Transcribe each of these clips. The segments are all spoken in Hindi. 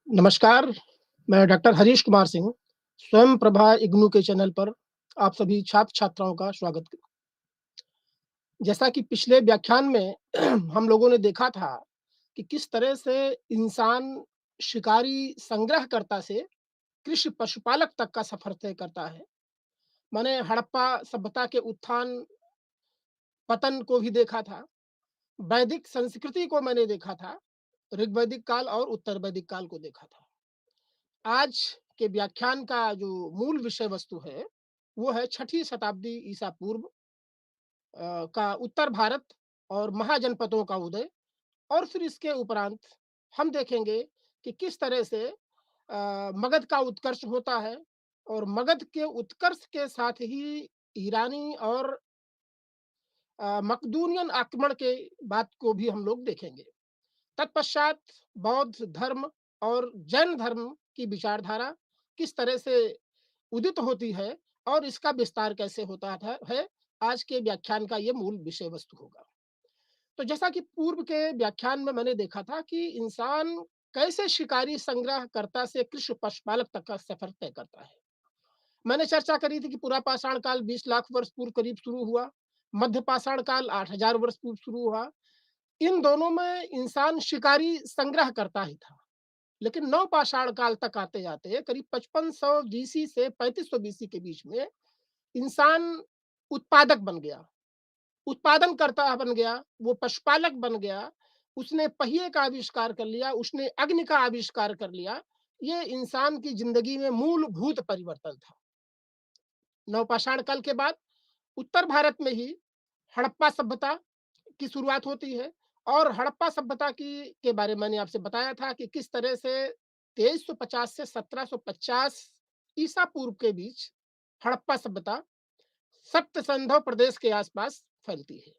नमस्कार, मैं डॉक्टर हरीश कुमार सिंह, स्वयं प्रभा इग्नू के चैनल पर आप सभी छात्र-छात्राओं का स्वागत है। जैसा कि पिछले व्याख्यान में हम लोगों ने देखा था कि किस तरह से इंसान शिकारी संग्रहकर्ता से कृषि पशुपालक तक का सफ़र तय करता है। मैंने हड़प्पा सभ्यता के उत्थान, पतन को भी देखा था, वैदिक संस्कृति को मैंने देखा था, ऋग्वैदिक काल और उत्तर वैदिक काल को देखा था। आज के व्याख्यान का जो मूल विषय वस्तु है, वो है 6ठी शताब्दी ईसा पूर्व का उत्तर भारत और महाजनपदों का उदय और फिर इसके उपरांत हम देखेंगे कि किस तरह से मगध का उत्कर्ष होता है और मगध के उत्कर्ष के साथ ही ईरानी और मकदूनियन आक्रमण के बात को भी हम लोग देखेंगे। तत्पश्चात बौद्ध धर्म और जैन धर्म की विचारधारा किस तरह से उदित होती है और इसका विस्तार कैसे होता है, आज के व्याख्यान का ये मूल विषय वस्तु होगा। तो जैसा कि पूर्व के व्याख्यान में मैंने देखा था कि इंसान कैसे शिकारी संग्रहकर्ता से कृषि पशुपालक तक का सफर तय करता है। मैंने चर्चा करी थी कि पूरा पाषाण काल 20 लाख वर्ष पूर्व करीब शुरू हुआ, मध्य पाषाण काल 8,000 वर्ष पूर्व शुरू हुआ। इन दोनों में इंसान शिकारी संग्रह करता ही था, लेकिन नवपाषाण काल तक आते जाते करीब 5500 बीसी से 3500 बीसी के बीच में इंसान उत्पादक बन गया, उत्पादन करता बन गया, वो पशुपालक बन गया, उसने पहिए का आविष्कार कर लिया, उसने अग्नि का आविष्कार कर लिया। ये इंसान की जिंदगी में मूलभूत परिवर्तन था। नवपाषाण काल के बाद उत्तर भारत में ही हड़प्पा सभ्यता की शुरुआत होती है और हड़प्पा सभ्यता की के बारे में मैंने आपसे बताया था कि किस तरह से 2350 से 1750 ईसा पूर्व के बीच हड़प्पा सभ्यता सप्त सिंधु प्रदेश के आसपास फैलती है।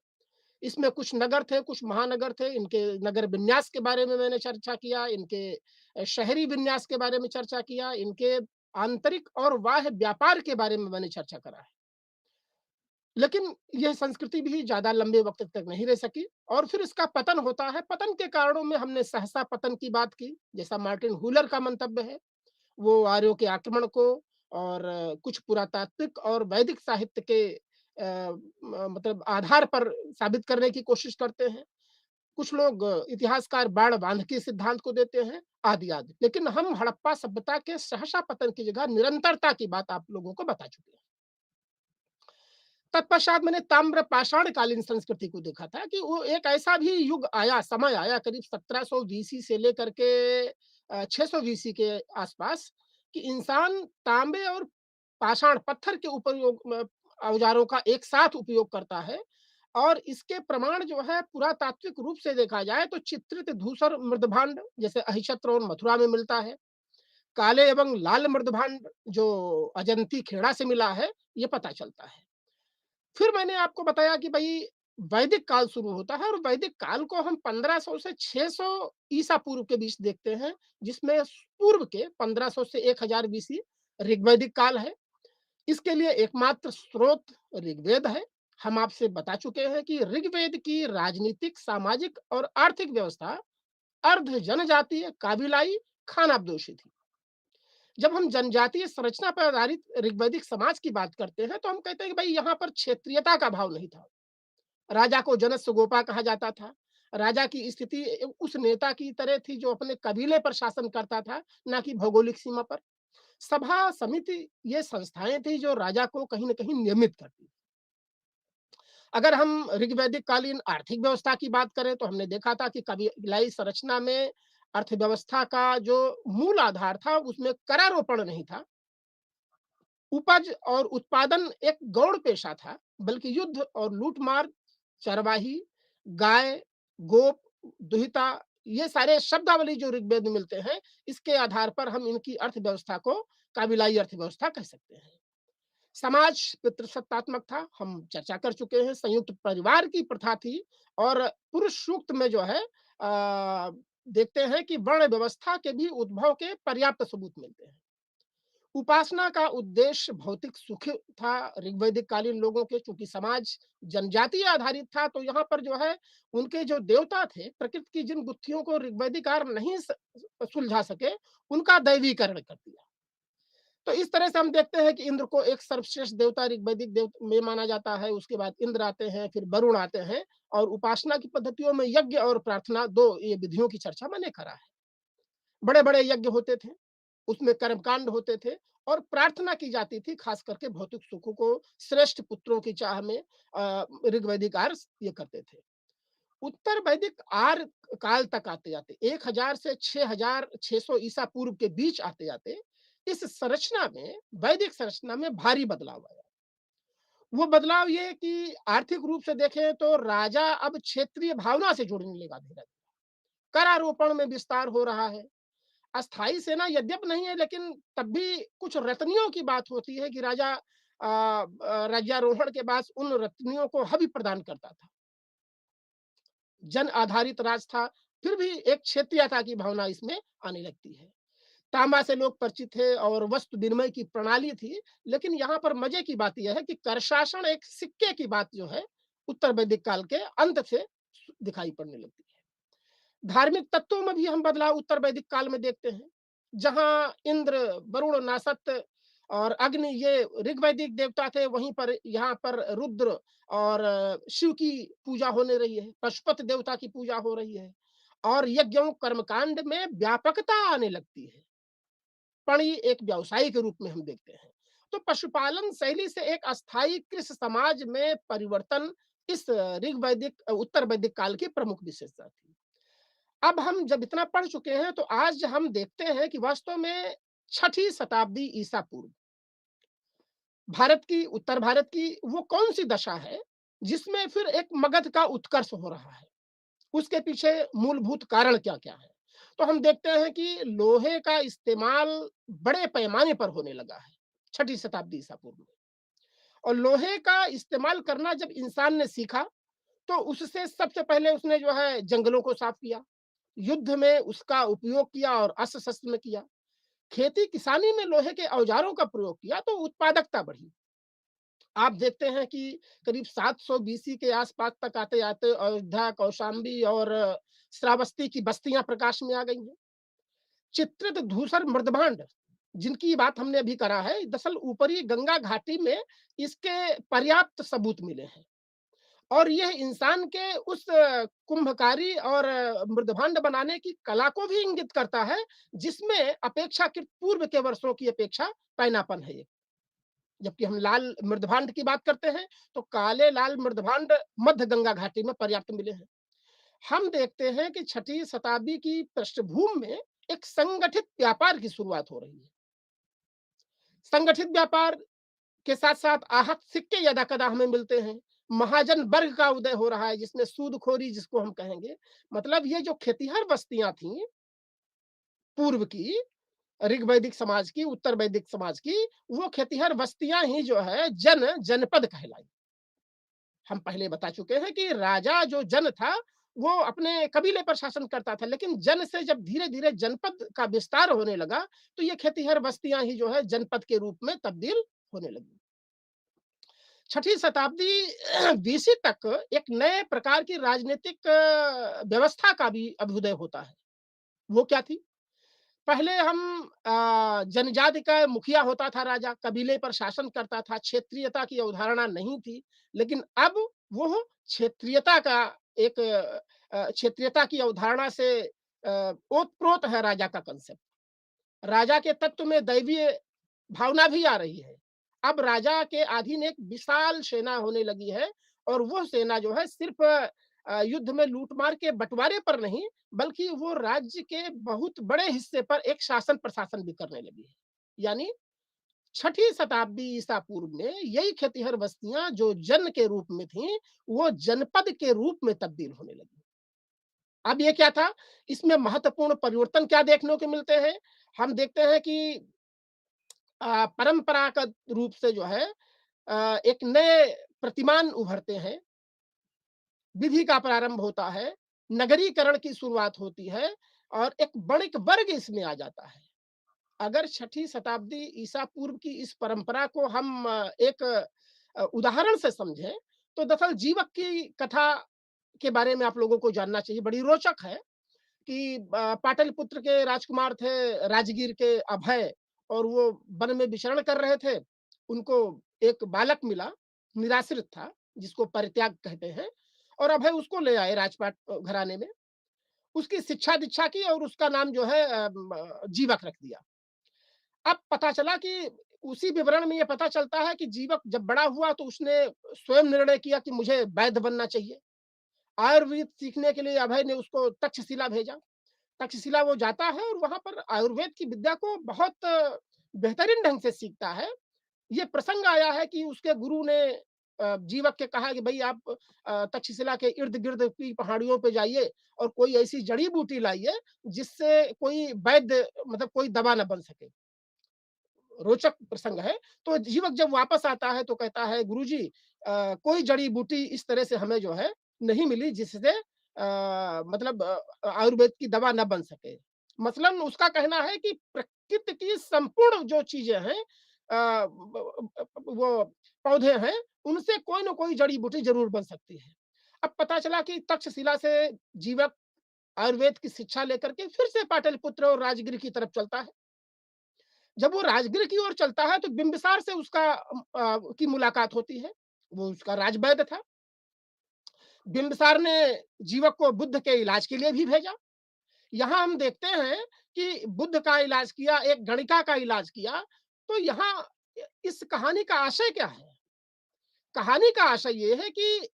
इसमें कुछ नगर थे, कुछ महानगर थे, इनके नगर विन्यास के बारे में मैंने चर्चा किया, इनके शहरी विन्यास के बारे में चर्चा किया, इनके आंतरिक और बाह्य व्यापार के बारे में मैंने चर्चा करा है। लेकिन यह संस्कृति भी ज़्यादा लंबे वक़्त तक नहीं रह सकी और फिर इसका पतन होता है। पतन के कारणों में हमने सहसा पतन की बात की, जैसा मार्टिन हुलर का मंतव्य है। वो आर्यों के आक्रमण को और कुछ पुरातात्विक और वैदिक साहित्य के मतलब आधार पर साबित करने की कोशिश करते हैं। कुछ लोग इतिहासकार बाण बांधके सिद्धांत को देते हैं, आदि-आदि। लेकिन हम हड़प्पा सभ्यता के सहसा पतन की जगह निरंतरता की बात आप लोगों को बता चुके हैं। तत्पश्चात मैंने ताम्र पाषाण कालीन संस्कृति को देखा था कि वो एक ऐसा भी युग आया, समय आया करीब 1700 बीसी से लेकर के 600 बीसी के आसपास कि इंसान तांबे और पाषाण पत्थर के उपयोग औजारों का एक साथ उपयोग करता है और इसके प्रमाण जो है पुरातात्विक रूप से देखा जाए तो चित्रित धूसर मृदभांड जैसे अहिछत्र और मथुरा में मिलता है। काले एवं लाल मृदभांड जो अजंती खेड़ा से मिला है, ये पता चलता है। फिर मैंने आपको बताया कि भई वैदिक काल शुरू होता है और वैदिक काल को हम 1500 से 600 ईसा पूर्व के बीच देखते हैं, जिसमें पूर्व के 1500 से 1000 बीसी ऋग्वैदिक काल है। इसके लिए एकमात्र स्रोत ऋग्वेद है। हम आपसे बता चुके हैं कि ऋग्वेद की राजनीतिक, सामाजिक और आर्थिक व्यवस्था अर्ध जनजातीय, काबिलाई, खानाबदोशी थी। जब हम जनजातीय संरचना पर आधारित ऋग्वैदिक समाज की बात करते हैं, तो हम कहते हैं कि भई यहाँ पर क्षेत्रीयता का भाव नहीं था। राजा को जनस्व गोपा कहा जाता था। राजा की स्थिति उस नेता की तरह थी जो अपने कबीले पर शासन करता था, ना कि भौगोलिक सीमा पर। सभा, समिति ये संस्थाएँ थी जो राजा को कहीं न कहीं नियमित करती थी। अगर हम ऋग्वैदिक कालीन आर्थिक व्यवस्था की बात करें, तो हमने देखा था कि कबीलाई संरचना में अर्थव्यवस्था का जो मूल आधार था, उसमें करारोपण नहीं था। उपज और उत्पादन एक गौण पेशा था, बल्कि युद्ध और लूट-मार, चरवाही, गाय, गोप, दुहिता ये सारे शब्दावली जो ऋग्वेद में मिलते हैं, इसके आधार पर हम इनकी अर्थव्यवस्था को काबिलाई अर्थव्यवस्था कह सकते हैं। समाज पितृसत्तात्मक था, हम चर्चा कर चुके हैं, संयुक्त परिवार की प्रथा थी और पुरुष सूक्त में जो है देखते हैं कि वर्ण व्यवस्था के भी उद्भव के पर्याप्त सबूत मिलते हैं। उपासना का उद्देश्य भौतिक सुख था ऋग्वैदिक कालीन लोगों के, चूंकि समाज जनजातीय आधारित था तो यहाँ पर जो है उनके जो देवता थे प्रकृति की जिन गुत्थियों को ऋग्वैदिक सुलझा सके, उनका दैवीकरण कर दिया। तो इस तरह से हम देखते हैं कि इंद्र को एक सर्वश्रेष्ठ देवता ऋग्वैदिक देव में माना जाता है, उसके बाद इंद्र आते हैं, फिर वरुण आते हैं और उपासना की पद्धतियों में यज्ञ और प्रार्थना 2 ये विधियों की चर्चा मैंने करा है। बड़े-बड़े यज्ञ होते थे, उसमें कर्मकांड होते थे और प्रार्थना की जाती थी, खास करके भौतिक सुखों को श्रेष्ठ पुत्रों की चाह में ऋग्वैदिक आर्य ये करते थे। उत्तर वैदिक आर्य काल तक आते-जाते 1000 से 6600 ईसा पूर्व के बीच आते-जाते इस संरचना में, वैदिक संरचना में भारी बदलाव आया। वो बदलाव ये कि आर्थिक रूप से देखें तो राजा अब क्षेत्रीय भावना से जुड़ने लगा धीरे-धीरे। करारोपण में विस्तार हो रहा है। अस्थायी सेना यद्यप नहीं है, लेकिन तब भी कुछ रत्नियों की बात होती है कि राजा राज्यारोहण के बाद उन रत्नियों को हवि प्रदान करता था। जन आधारित राज था, फिर भी एक क्षेत्रीयता की भावना इसमें आने लगती है। तांबा से लोग परिचित थे और वस्तु विनिमय की प्रणाली थी, लेकिन यहाँ पर मजे की बात यह है कि कर शासन एक सिक्के की बात जो है, उत्तर वैदिक काल के अंत से दिखाई पड़ने लगती है। धार्मिक तत्वों में भी हम बदलाव उत्तर वैदिक काल में देखते हैं। जहाँ इंद्र, वरुण, नासत और अग्नि ये ऋग्वैदिक देवता थे, वहीं पर यहाँ पर रुद्र और शिव की पूजा होने रही है, पशुपति देवता की पूजा हो रही है और यज्ञों कर्मकांड में व्यापकता आने लगती है। पणि एक व्यवसाय के रूप में हम देखते हैं। तो पशुपालन शैली से एक अस्थायी कृषि समाज में परिवर्तन इस ऋग्वैदिक उत्तर वैदिक काल की प्रमुख विशेषता थी। अब हम जब इतना पढ़ चुके हैं तो आज हम देखते हैं कि वास्तव में छठी शताब्दी ईसा पूर्व भारत की, उत्तर भारत की वो कौन सी दशा है जिसमें फिर एक मगध का उत्कर्ष हो रहा है, उसके पीछे मूलभूत कारण क्या क्या है। तो हम देखते हैं कि लोहे का इस्तेमाल बड़े पैमाने पर होने लगा है छठी शताब्दी ईसा पूर्व में। और लोहे का इस्तेमाल करना जब इंसान ने सीखा तो उससे सबसे पहले उसने जो है जंगलों को साफ किया, युद्ध में उसका उपयोग किया और अस्त्र शस्त्र में किया, खेती किसानी में लोहे के औजारों का प्रयोग किया तो उत्पादकता बढ़ी। आप देखते हैं कि करीब 700 बीसी के आसपास तक आते आते अयोध्या, कौशाम्बी और श्रावस्ती की बस्तियां प्रकाश में आ गई हैं। चित्रित धूसर मृदभांड जिनकी बात हमने अभी करा है, दरअसल ऊपरी गंगा घाटी में इसके पर्याप्त सबूत मिले हैं और यह इंसान के उस कुंभकारी और मृदभांड बनाने की कला को भी इंगित करता है, जिसमें अपेक्षाकृत पूर्व के वर्षों की अपेक्षा पैनापन है। जबकि हम लाल मृदभांड की बात करते हैं तो काले लाल मृदभांड मध्य गंगा घाटी में पर्याप्त मिले हैं। हम देखते हैं कि छठी शताब्दी की पृष्ठभूमि में एक संगठित व्यापार की शुरुआत हो रही है। संगठित व्यापार के साथ साथ आहत सिक्के यदा कदा हमें मिलते हैं। महाजन वर्ग का उदय हो रहा है जिसमें सूदखोरी जिसको हम कहेंगे। मतलब ये जो खेतिहर बस्तियां थी पूर्व की, ऋग्वैदिक समाज की, उत्तर वैदिक समाज की, वो खेतिहर बस्तियां ही जो है जनपद कहलाई। हम पहले बता चुके हैं कि राजा जो जन था वो अपने कबीले पर शासन करता था, लेकिन जन से जब धीरे धीरे जनपद का विस्तार होने लगा तो ये खेतिहर बस्तियां ही जो है जनपद के रूप में तब्दील होने लगी। छठी शताब्दी बीसी तक एक नए प्रकार की राजनीतिक व्यवस्था का भी अभ्युदय होता है। वो क्या थी? पहले हम जनजाति का मुखिया होता था राजा, कबीले पर शासन करता था, क्षेत्रीयता की अवधारणा नहीं थी। लेकिन अब वो क्षेत्रीयता का एक क्षेत्रीयता की अवधारणा से ओतप्रोत है राजा का कंसेप्ट। राजा के तत्व में दैवीय भावना भी आ रही है। अब राजा के अधीन एक विशाल सेना होने लगी है और वो सेना जो है सिर्फ युद्ध में लूट-मार के बँटवारे पर नहीं, बल्कि वो राज्य के बहुत बड़े हिस्से पर एक शासन प्रशासन भी करने लगी है। यानी छठी शताब्दी ईसा पूर्व में यही खेतिहर बस्तियां जो जन के रूप में थीं, वो जनपद के रूप में तब्दील होने लगी। अब ये क्या था? इसमें महत्वपूर्ण परिवर्तन क्या देखने को मिलते हैं? हम देखते हैं कि परंपरागत रूप से जो है एक नए प्रतिमान उभरते हैं, विधि का प्रारंभ होता है, नगरीकरण की शुरुआत होती है और एक बणिक वर्ग इसमें आ जाता है। अगर छठी शताब्दी ईसा पूर्व की इस परंपरा को हम एक उदाहरण से समझें, तो दरअसल जीवक की कथा के बारे में आप लोगों को जानना चाहिए, बड़ी रोचक है कि पाटलिपुत्र के राजकुमार थे राजगीर के अभय, और वो वन में विचरण कर रहे थे। उनको एक बालक मिला, निराश्रित था, जिसको परित्याग कहते हैं, और अभय उसको ले आए राजपाट घराने में। उसकी शिक्षा-दीक्षा की और उसका नाम जो है जीवक रख दिया। अब पता चला कि उसी विवरण में ये पता चलता है कि जीवक जब बड़ा हुआ तो उसने स्वयं निर्णय किया कि मुझे वैद्य बनना चाहिए। आयुर्वेद सीखने के लिए अभय ने उसको तक्षशिला भेजा। तक्षशिला वो जाता है और वहाँ पर आयुर्वेद की विद्या को बहुत बेहतरीन ढंग से सीखता है। ये प्रसंग आया है कि उसके गुरु ने जीवक के कहा कि भई आप तक्षशिला के इर्द-गिर्द की पहाड़ियों पे जाइए और कोई ऐसी जड़ी-बूटी लाइए जिससे कोई वैद्य मतलब कोई दवा ना बन सके। रोचक प्रसंग है। तो जीवक जब वापस आता है तो कहता है गुरुजी कोई जड़ी-बूटी इस तरह से हमें जो है नहीं मिली जिससे मतलब आयुर्वेद की दवा ना बन सके। मसलन उसका कहना है कि प्रकृति की संपूर्ण जो चीज़ें हैं वो पौधे हैं, उनसे कोई न कोई जड़ी-बूटी ज़रूर बन सकती है। अब पता चला कि तक्षशिला से जीवक आयुर्वेद की शिक्षा लेकर के फिर से पाटलिपुत्र और राजगीर की तरफ चलता है। जब वो राजगीर की ओर चलता है तो बिंबिसार से उसका की मुलाकात होती है। वो उसका राजवैद्य था। बिंबिसार ने जीवक को बुद्ध के इलाज के लिए भी भेजा। यहाँ हम देखते हैं कि बुद्ध का इलाज किया, एक गणिका का इलाज किया। तो यहाँ इस कहानी का आशय क्या है? कहानी का आशय ये है कि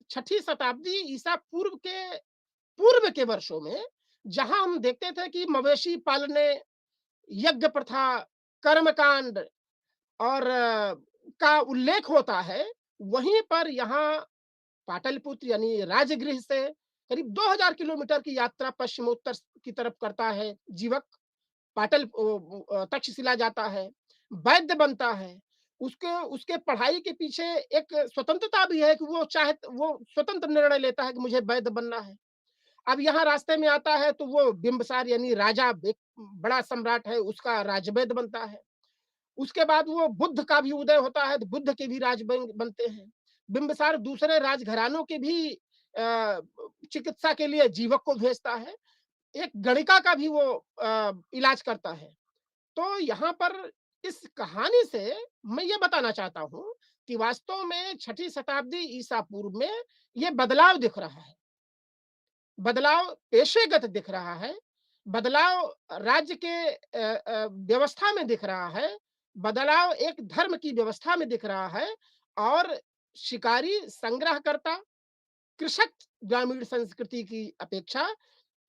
छठी शताब्दी ईसा पूर्व के वर्षों में जहाँ हम देखते थे कि मवेशी पालने, यज्ञ प्रथा, कर्मकांड और का उल्लेख होता है, वहीं पर यहाँ पाटलिपुत्र यानी राजगृह से करीब 2000 किलोमीटर की यात्रा पश्चिमोत्तर की तरफ करता है जीवक। तक्षशिला जाता है, वैद्य बनता है। उसके उसके पढ़ाई के पीछे एक स्वतंत्रता भी है कि वो स्वतंत्र निर्णय लेता है कि मुझे वैद्य बनना है। अब यहाँ रास्ते में आता है तो वो बिंबिसार यानी राजा एक बड़ा सम्राट है, उसका राजवैद्य बनता है। उसके बाद वो बुद्ध का भी उदय होता है, तो बुद्ध के भी बनते हैं। बिंबिसार दूसरे राजघरानों के भी चिकित्सा के लिए जीवक को भेजता है। एक गणिका का भी वो इलाज करता है। तो यहाँ पर इस कहानी से मैं ये बताना चाहता हूँ कि वास्तव में छठी शताब्दी ईसा पूर्व में ये बदलाव दिख रहा है। बदलाव पेशेगत दिख रहा है, बदलाव राज्य के व्यवस्था में दिख रहा है, बदलाव एक धर्म की व्यवस्था में दिख रहा है, और शिकारी संग्रहकर्ता, कृषक ग्रामीण संस्कृति की अपेक्षा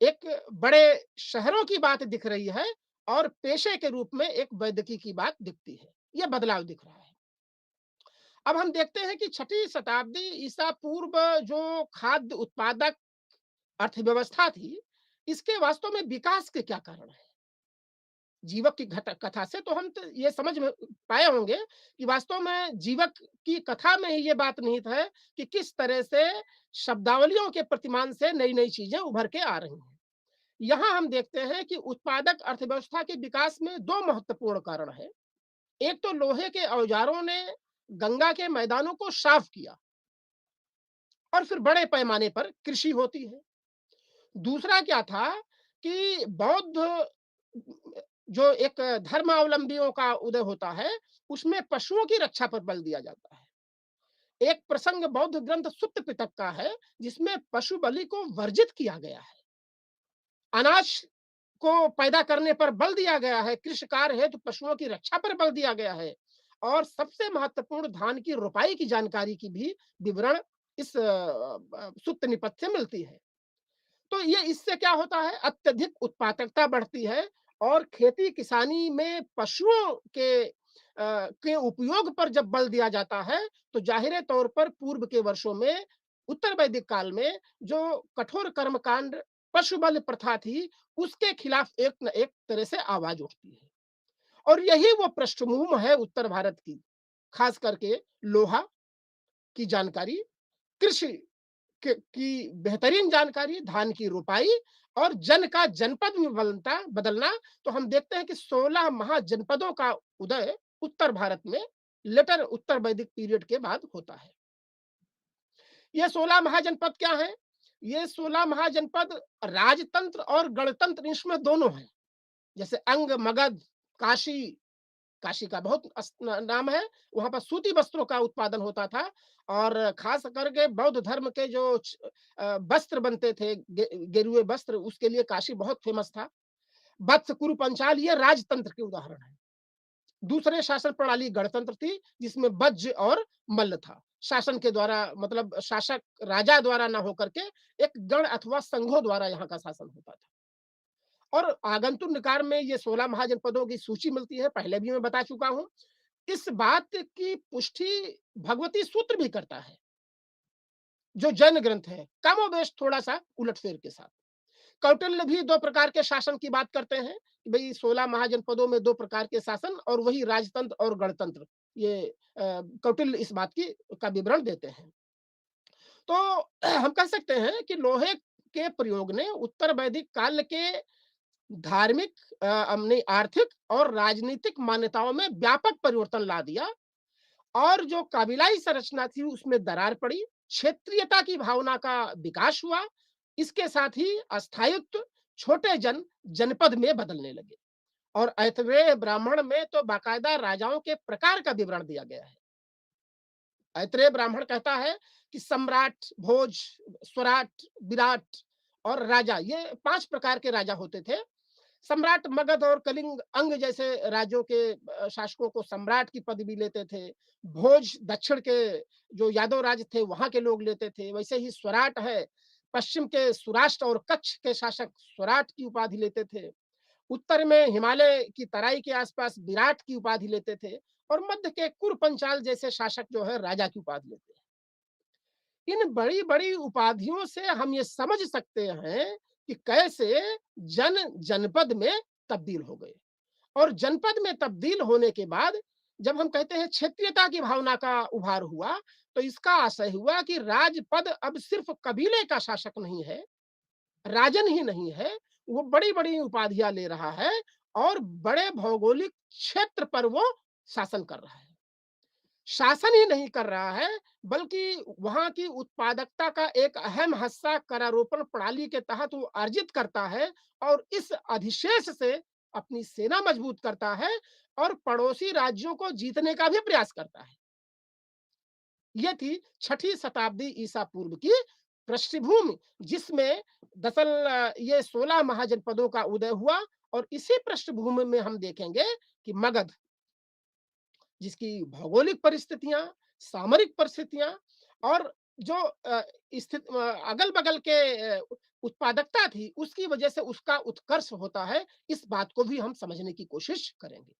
एक बड़े शहरों की बात दिख रही है, और पेशे के रूप में एक वैद्यकी की बात दिखती है। ये बदलाव दिख रहा है। अब हम देखते हैं कि छठी शताब्दी ईसा पूर्व जो खाद्य उत्पादक अर्थव्यवस्था थी, इसके वास्तव में विकास के क्या कारण हैं? जीवक की कथा से तो हम तो ये समझ में पाए होंगे कि वास्तव में जीवक की कथा में ही ये बात निहित है कि किस तरह से शब्दावलियों के प्रतिमान से नई-नई चीजें उभर के आ रही हैं। यहाँ हम देखते हैं कि उत्पादक अर्थव्यवस्था के विकास में 2 महत्वपूर्ण कारण हैं। एक तो लोहे के औजारों ने गंगा के मैदानों को साफ किया और फिर बड़े पैमाने पर कृषि होती है। दूसरा क्या था कि बौद्ध जो एक धर्मावलंबियों का उदय होता है, उसमें पशुओं की रक्षा पर बल दिया जाता है। एक प्रसंग बौद्ध ग्रंथ सुत्त पिटक का है, जिसमें पशु बलि को वर्जित किया गया है। अनाज को पैदा करने पर बल दिया गया है, कृषि कार्य है तो पशुओं की रक्षा पर बल दिया गया है, और सबसे महत्वपूर्ण धान की रोपाई की जानकारी की भी विवरण इस सुत्त निपत से मिलती है। तो ये इससे क्या होता है, अत्यधिक उत्पादकता बढ़ती है, और खेती किसानी में पशुओं के उपयोग पर जब बल दिया जाता है तो जाहिर तौर पर पूर्व के वर्षों में उत्तर वैदिक काल में जो कठोर कर्मकांड पशु बल प्रथा थी, उसके खिलाफ एक न एक तरह से आवाज उठती है। और यही वो पृष्ठभूमि है उत्तर भारत की, खास करके लोहा की जानकारी, कृषि की बेहतरीन जानकारी, धान की रोपाई और जन का जनपद में बदलना। तो हम देखते हैं कि 16 महाजनपदों का उदय उत्तर भारत में लेटर उत्तर वैदिक पीरियड के बाद होता है। ये 16 महाजनपद क्या हैं? ये 16 महाजनपद राजतंत्र और गणतंत्र इसमें दोनों हैं। जैसे अंग, मगध, काशी, काशी का बहुत नाम है, वहां पर सूती वस्त्रों का उत्पादन होता था और खास करके बौद्ध धर्म के जो वस्त्र बनते थे, गेरुए वस्त्र, उसके लिए काशी बहुत फेमस था। वत्स, कुरु, पंचाल ये राजतंत्र के उदाहरण है। दूसरे शासन प्रणाली गणतंत्र थी, जिसमें वज्र और मल्ल था। शासन के द्वारा मतलब शासक राजा द्वारा ना होकर के एक गण अथवा संघों द्वारा यहाँ का शासन होता था। और आगंतुक निकाय में ये 16 महाजनपदों की सूची मिलती है, पहले भी मैं बता चुका हूँ। इस बात की पुष्टि भगवती सूत्र भी करता है, जो जैन ग्रंथ है, कमोबेश थोड़ा-सा उलट-फेर के साथ। कौटिल्य भी 2 प्रकार के शासन की बात करते हैं, कि भई 16 महाजनपदों में 2 प्रकार के शासन और वही राजतंत्र और गणतंत्र। ये कौटिल्य इस बात की का विवरण देते हैं। तो हम कह सकते हैं कि लोहे के प्रयोग ने उत्तर वैदिक काल के धार्मिक हमने आर्थिक और राजनीतिक मान्यताओं में व्यापक परिवर्तन ला दिया और जो काबिलाई संरचना थी उसमें दरार पड़ी, क्षेत्रीयता की भावना का विकास हुआ, इसके साथ ही अस्थायित्व छोटे जनपद में बदलने लगे और ऐतरेय ब्राह्मण में तो बाकायदा राजाओं के प्रकार का विवरण दिया गया है। ऐतरेय ब्राह्मण कहता है कि सम्राट, भोज, स्वराट, विराट और राजा, ये 5 प्रकार के राजा होते थे। सम्राट मगध और कलिंग अंग जैसे राज्यों के शासकों को सम्राट की पदवी लेते थे। भोज दक्षिण के जो यादव राज थे वहां के लोग लेते थे। वैसे ही स्वराट है, पश्चिम के सुराष्ट्र और कच्छ के शासक स्वराट की उपाधि लेते थे। उत्तर में हिमालय की तराई के आसपास विराट की उपाधि लेते थे और मध्य के कुर पंचाल जैसे शासक जो है राजा की उपाधि लेते हैं। इन बड़ी बड़ी उपाधियों से हम ये समझ सकते हैं कि कैसे जनपद में तब्दील हो गए और जनपद में तब्दील होने के बाद जब हम कहते हैं क्षेत्रीयता की भावना का उभार हुआ, तो इसका आशय हुआ कि राजपद अब सिर्फ कबीले का शासक नहीं है, राजन ही नहीं है, वो बड़ी बड़ी उपाधियां ले रहा है और बड़े भौगोलिक क्षेत्र पर वो शासन कर रहा है। शासन ही नहीं कर रहा है, बल्कि वहाँ की उत्पादकता का एक अहम हिस्सा करारोपण प्रणाली के तहत वो अर्जित करता है और इस अधिशेष से अपनी सेना मजबूत करता है और पड़ोसी राज्यों को जीतने का भी प्रयास करता है। ये थी छठी शताब्दी ईसा पूर्व की पृष्ठभूमि, जिसमें दरअसल ये 16 महाजनपदों का उदय हुआ और इसी पृष्ठभूमि में हम देखेंगे कि मगध, जिसकी भौगोलिक परिस्थितियां, सामरिक परिस्थितियां और जो अगल-बगल के उत्पादकता थी, उसकी वजह से उसका उत्कर्ष होता है। इस बात को भी हम समझने की कोशिश करेंगे।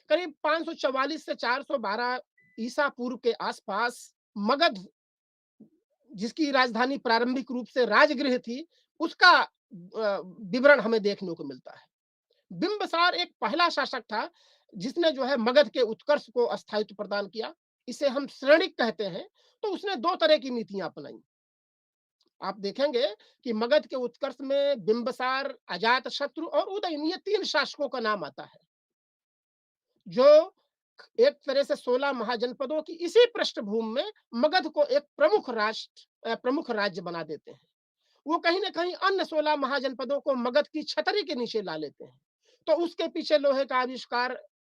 करीब 544 से 412 ईसा पूर्व के आसपास मगध, जिसकी राजधानी प्रारंभिक रूप से राजगृह थी, उसका विवरण हमें देखने को मिलता है। बिंबसार एक पहला शासक था जिसने जो है मगध के उत्कर्ष को अस्थायित्व प्रदान किया। इसे हम श्रेणिक कहते हैं। तो उसने 2 तरह की नीतियां अपनाई। आप देखेंगे कि मगध के उत्कर्ष में बिंबसार, अजातशत्रु और उदयन, ये 3 शासकों का नाम आता है, जो एक तरह से 16 महाजनपदों की इसी पृष्ठभूमि में मगध को एक प्रमुख राज्य बना देते हैं। वो कहीं न कहीं अन्य 16 महाजनपदों को मगध की छतरी के नीचे ला लेते हैं। तो उसके पीछे लोहे का आविष्कार,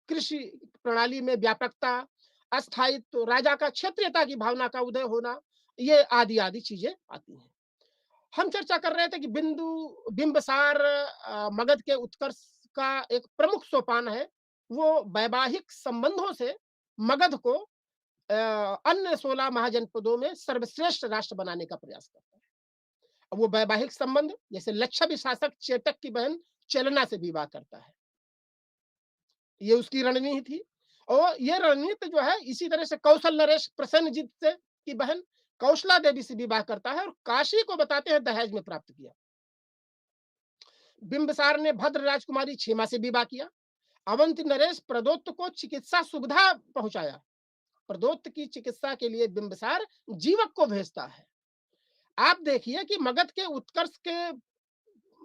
कृषि प्रणाली में व्यापकता, अस्थायित्व, राजा का क्षेत्रीयता की भावना का उदय होना, ये आदि-आदि चीज़ें आती हैं। हम चर्चा कर रहे थे कि बिंबसार मगध के उत्कर्ष का एक प्रमुख सोपान है। वो वैवाहिक संबंधों से मगध को अन्य 16 महाजनपदों में सर्वश्रेष्ठ राष्ट्र बनाने का प्रयास करता है। अब वो वैवाहिक संबंध, जैसे लक्षवी शासक चेटक की बहन चेलना से विवाह करता है, ये उसकी रणनीति थी। और ये रणनीति जो है इसी तरह से कौशल नरेश प्रसन्नजीत से की बहन कौशला देवी से विवाह करता है और काशी को बताते हैं दहेज में प्राप्त किया। बिंबसार ने भद्र राजकुमारी क्षेमा से विवाह किया। अवंती नरेश प्रदोत्त को चिकित्सा सुविधा पहुंचाया। प्रदोत्त की चिकित्सा के लिए बिंबसार जीवक को भेजता है। आप देखिए कि मगध के उत्कर्ष के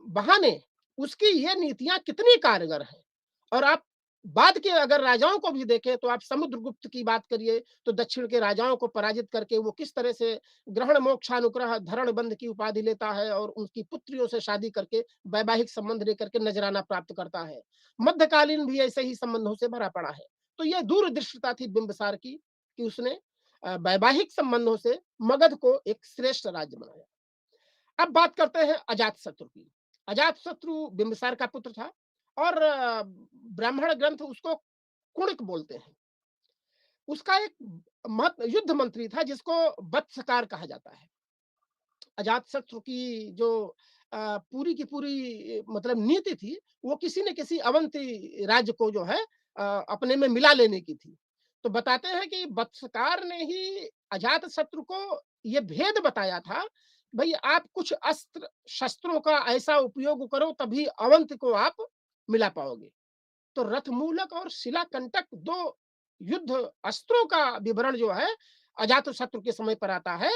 बहाने उसकी ये नीतियां कितनी कारगर हैं। और आप बाद के अगर राजाओं को भी देखें तो आप समुद्रगुप्त की बात करिए, तो दक्षिण के राजाओं को पराजित करके वो किस तरह से ग्रहण मोक्षानुग्रह धरणबंध की उपाधि लेता है और उनकी पुत्रियों से शादी करके वैवाहिक संबंध लेकर के नजराना प्राप्त करता है। मध्यकालीन भी ऐसे ही संबंधों से भरा पड़ा है। तो यह दूरदृष्टता थी बिंबिसार की कि उसने वैवाहिक संबंधों से मगध को एक श्रेष्ठ राज्य बनाया। अब बात करते हैं अजातशत्रु की। अजातशत्रु बिंबिसार का पुत्र था और ब्राह्मण ग्रंथ उसको कुणिक बोलते हैं। उसका एक युद्ध मंत्री था जिसको वत्सकार कहा जाता है। अजातशत्रु की जो पूरी की पूरी मतलब नीति थी, वो किसी न किसी अवंती राज्य को जो है अपने में मिला लेने की थी। तो बताते हैं कि वत्सकार ने ही अजातशत्रु को ये भेद बताया था, भई आप कुछ अस्त्र शस्त्रों का ऐसा उपयोग करो तभी अवंत को आप मिला पाओगे। तो रथमूलक और शिलाकंटक 2 युद्ध अस्त्रों का विवरण जो है अजातशत्रु के समय पर आता है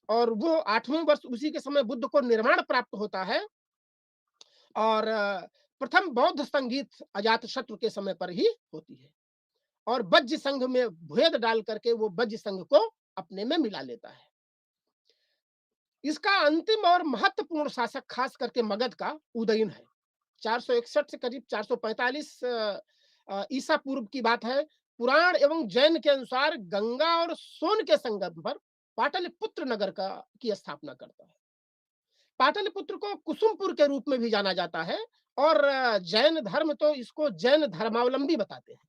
और वो 8वें वर्ष उसी के समय बुद्ध को निर्माण प्राप्त होता है और प्रथम बौद्ध संगीत अजातशत्रु के समय पर ही होती है और वज्र संघ में भेद डाल करके वो वज्र संघ को अपने में मिला लेता है। इसका अंतिम और महत्वपूर्ण शासक खास करके मगध का उदयन है। 461 से करीब 445 ईसा पूर्व की बात है। पुराण एवं जैन के अनुसार गंगा और सोन के संगम पर पाटलिपुत्र नगर का की स्थापना करता है। पाटलिपुत्र को कुसुमपुर के रूप में भी जाना जाता है और जैन धर्म तो इसको जैन धर्मावलंबी बताते हैं।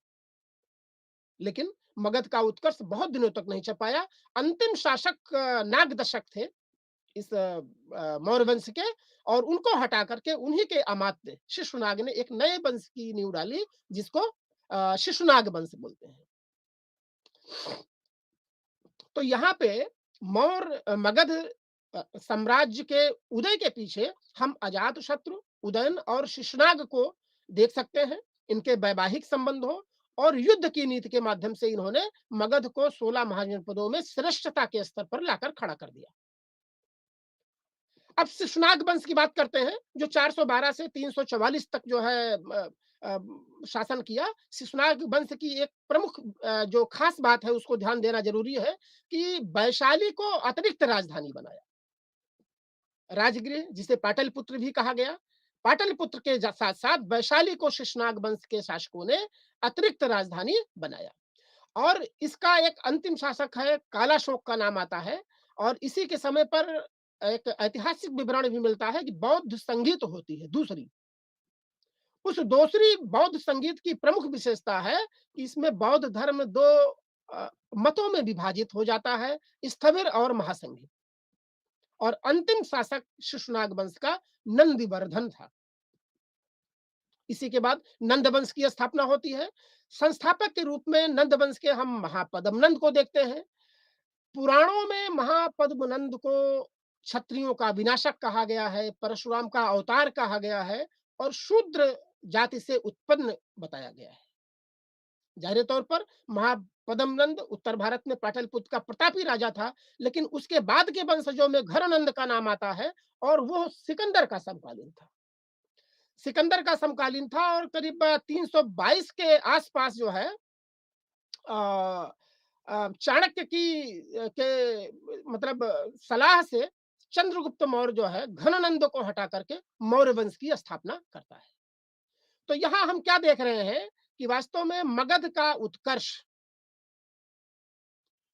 लेकिन मगध का उत्कर्ष बहुत दिनों तक नहीं चल पाया। अंतिम शासक नागदशक थे इस मौर्य वंश के और उनको हटा करके उन्हीं के अमात्य शिशुनाग ने एक नए वंश की नींव डाली जिसको शिशुनाग वंश बोलते हैं। तो यहाँ पे मगध साम्राज्य के उदय के पीछे हम अजातशत्रु, उदयन और शिशुनाग को देख सकते हैं। इनके वैवाहिक संबंधों और युद्ध की नीति के माध्यम से इन्होंने मगध को 16 महाजनपदों में श्रेष्ठता के स्तर पर लाकर खड़ा कर दिया। अब शिशुनाग वंश की बात करते हैं जो 412 से 344 तक जो है अ, शासन किया। शिशुनाग वंश की एक प्रमुख जो खास बात है उसको ध्यान देना जरूरी है कि वैशाली को अतिरिक्त राजधानी बनाया। राजगृह जिसे पाटलिपुत्र भी कहा गया, पाटलिपुत्र के साथ साथ वैशाली को शिशुनाग वंश के शासकों ने अतिरिक्त राजधानी बनाया और इसका एक अंतिम शासक है कालाशोक का नाम आता है और इसी के समय पर एक ऐतिहासिक विवरण भी मिलता है कि बौद्ध संगीत होती है दूसरी। उस दूसरी बौद्ध संगीत की प्रमुख विशेषता है कि इसमें बौद्ध धर्म 2 मतों में विभाजित हो जाता है, स्थविर और महासंगीत। और अंतिम शासक शिशुनाग वंश का नंदिवर्धन था। इसी के बाद नंद वंश की स्थापना होती है। संस्थापक के रूप में नंद वंश के हम महापद्मनंद को देखते हैं। पुराणों में महापद्मनंद को क्षत्रियों का विनाशक कहा गया है, परशुराम का अवतार कहा गया है और शूद्र जाति से उत्पन्न बताया गया है। जाहिर तौर पर महापद्मनंद उत्तर भारत में पाटलिपुत्र का प्रतापी राजा था, लेकिन उसके बाद के वंशजों में घरनंद का नाम आता है और वो सिकंदर का समकालीन था। सिकंदर का समकालीन था और करीब 322 के आसपास जो है चाणक्य के मतलब सलाह से चंद्रगुप्त मौर्य जो है घननंद को हटा करके मौर्य वंश की स्थापना करता है। तो यहाँ हम क्या देख रहे हैं कि वास्तव में मगध का उत्कर्ष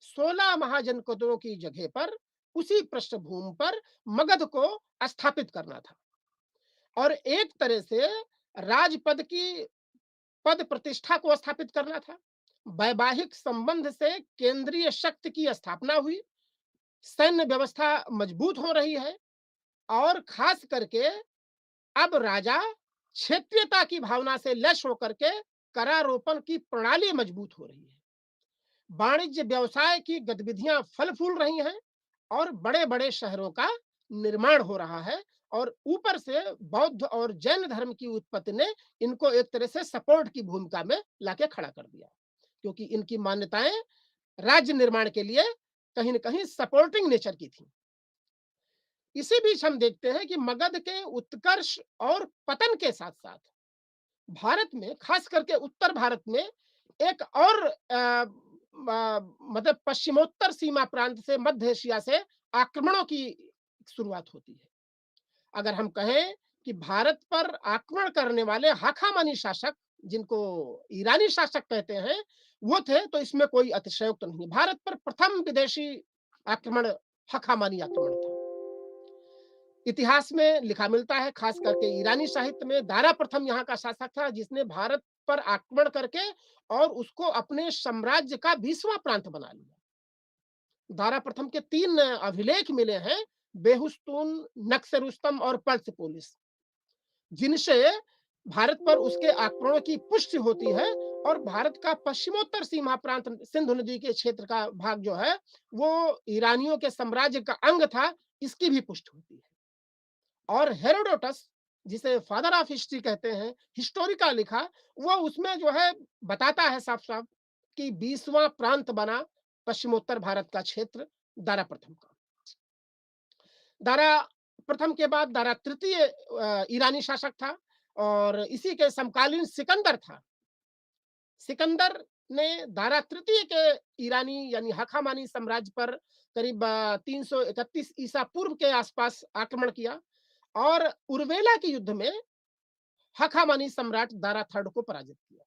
16 महाजनपदों की जगह पर उसी पृष्ठभूमि पर मगध को स्थापित करना था और एक तरह से राजपद की पद प्रतिष्ठा को स्थापित करना था। वैवाहिक संबंध से केंद्रीय शक्ति की स्थापना हुई, सैन्य व्यवस्था मजबूत हो रही है और खास करके अब राजा क्षेत्रीयता की भावना से लैस होकर के करारोपण की प्रणाली मजबूत हो रही है। वाणिज्य व्यवसाय की गतिविधियां फल फूल रही हैं और बड़े बड़े शहरों का निर्माण हो रहा है और ऊपर से बौद्ध और जैन धर्म की उत्पत्ति ने इनको एक तरह से सपोर्ट की भूमिका में लाके खड़ा कर दिया क्योंकि इनकी मान्यताएं राज्य निर्माण के लिए कहीं न कहीं सपोर्टिंग नेचर की थी। इसी बीच हम देखते हैं कि मगध के उत्कर्ष और पतन के साथ साथ भारत में खास करके उत्तर भारत में एक और मतलब पश्चिमोत्तर सीमा प्रांत से मध्य एशिया से आक्रमणों की शुरुआत होती है। अगर हम कहें कि भारत पर आक्रमण करने वाले हाखामानी शासक, जिनको ईरानी शासक कहते हैं, वो थे, तो इसमें कोई अतिशयोक्ति नहीं। भारत पर प्रथम विदेशी आक्रमण हाखामानी आक्रमण था। इतिहास में लिखा मिलता है, खास करके ईरानी साहित्य में, दारा प्रथम यहाँ का शासक था जिसने भारत पर आक्रमण करके और उसको अपने साम्राज्य का 20वां प्रांत बना लिया। दारा प्रथम के 3 अभिलेख मिले हैं, बेहुस्तून, नक्श रुस्तम और पर्सेपोलिस, जिनसे भारत पर उसके आक्रमणों की पुष्टि होती है और भारत का पश्चिमोत्तर सीमा प्रांत सिंधु नदी के क्षेत्र का भाग जो है, वो ईरानियों के साम्राज्य का अंग था, इसकी भी पुष्टि होती है। और हेरोडोटस, जिसे फादर ऑफ हिस्ट्री कहते हैं, हिस्टोरिका लिखा, वो उसमें जो है बताता है साफ-साफ कि 20वां प्रांत बना पश्चिमोत्तर भारत का क्षेत्र दारा प्रथम का। दारा प्रथम के बाद दारा तृतीय ईरानी शासक था और इसी के समकालीन सिकंदर था। सिकंदर ने दारा तृतीय के ईरानी यानी हखामानी साम्राज्य पर करीब 331 ईसा पूर्व के आसपास आक्रमण किया और उर्वेला के युद्ध में हखामानी सम्राट दारा थर्ड को पराजित किया।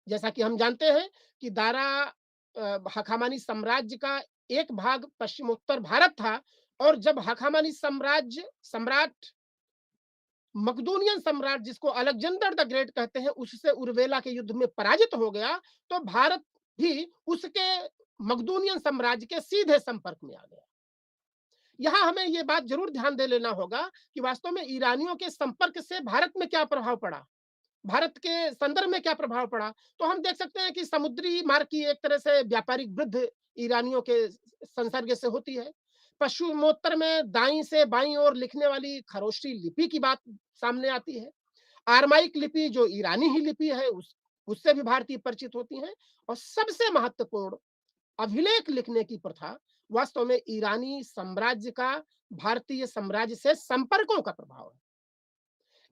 जैसा कि हम जानते हैं कि दारा हखामानी साम्राज्य का एक भाग पश्चिमोत्तर भारत था और जब हखामानी साम्राज्य सम्राट मकदूनियन सम्राट, जिसको अलेक्जेंडर द ग्रेट कहते हैं, उससे उर्वेला के युद्ध में पराजित हो गया, तो भारत भी उसके मकदूनियन साम्राज्य के सीधे संपर्क में आ गया। यहाँ हमें ये बात जरूर ध्यान दे लेना होगा कि वास्तव में ईरानियों के संपर्क से भारत में क्या प्रभाव पड़ा, भारत के संदर्भ में क्या प्रभाव पड़ा। तो हम देख सकते हैं कि समुद्री मार्ग की एक तरह से व्यापारिक वृद्धि ईरानियों के संसर्ग से होती है। पश्चिमोत्तर में दाईं से बाईं ओर लिखने वाली खरोष्टी लिपि की बात सामने आती है। आरमाइक लिपि जो ईरानी ही लिपि है, उससे भी भारतीय परिचित होती हैं। और सबसे महत्वपूर्ण, अभिलेख लिखने की प्रथा वास्तव में ईरानी साम्राज्य का भारतीय साम्राज्य से संपर्कों का प्रभाव है।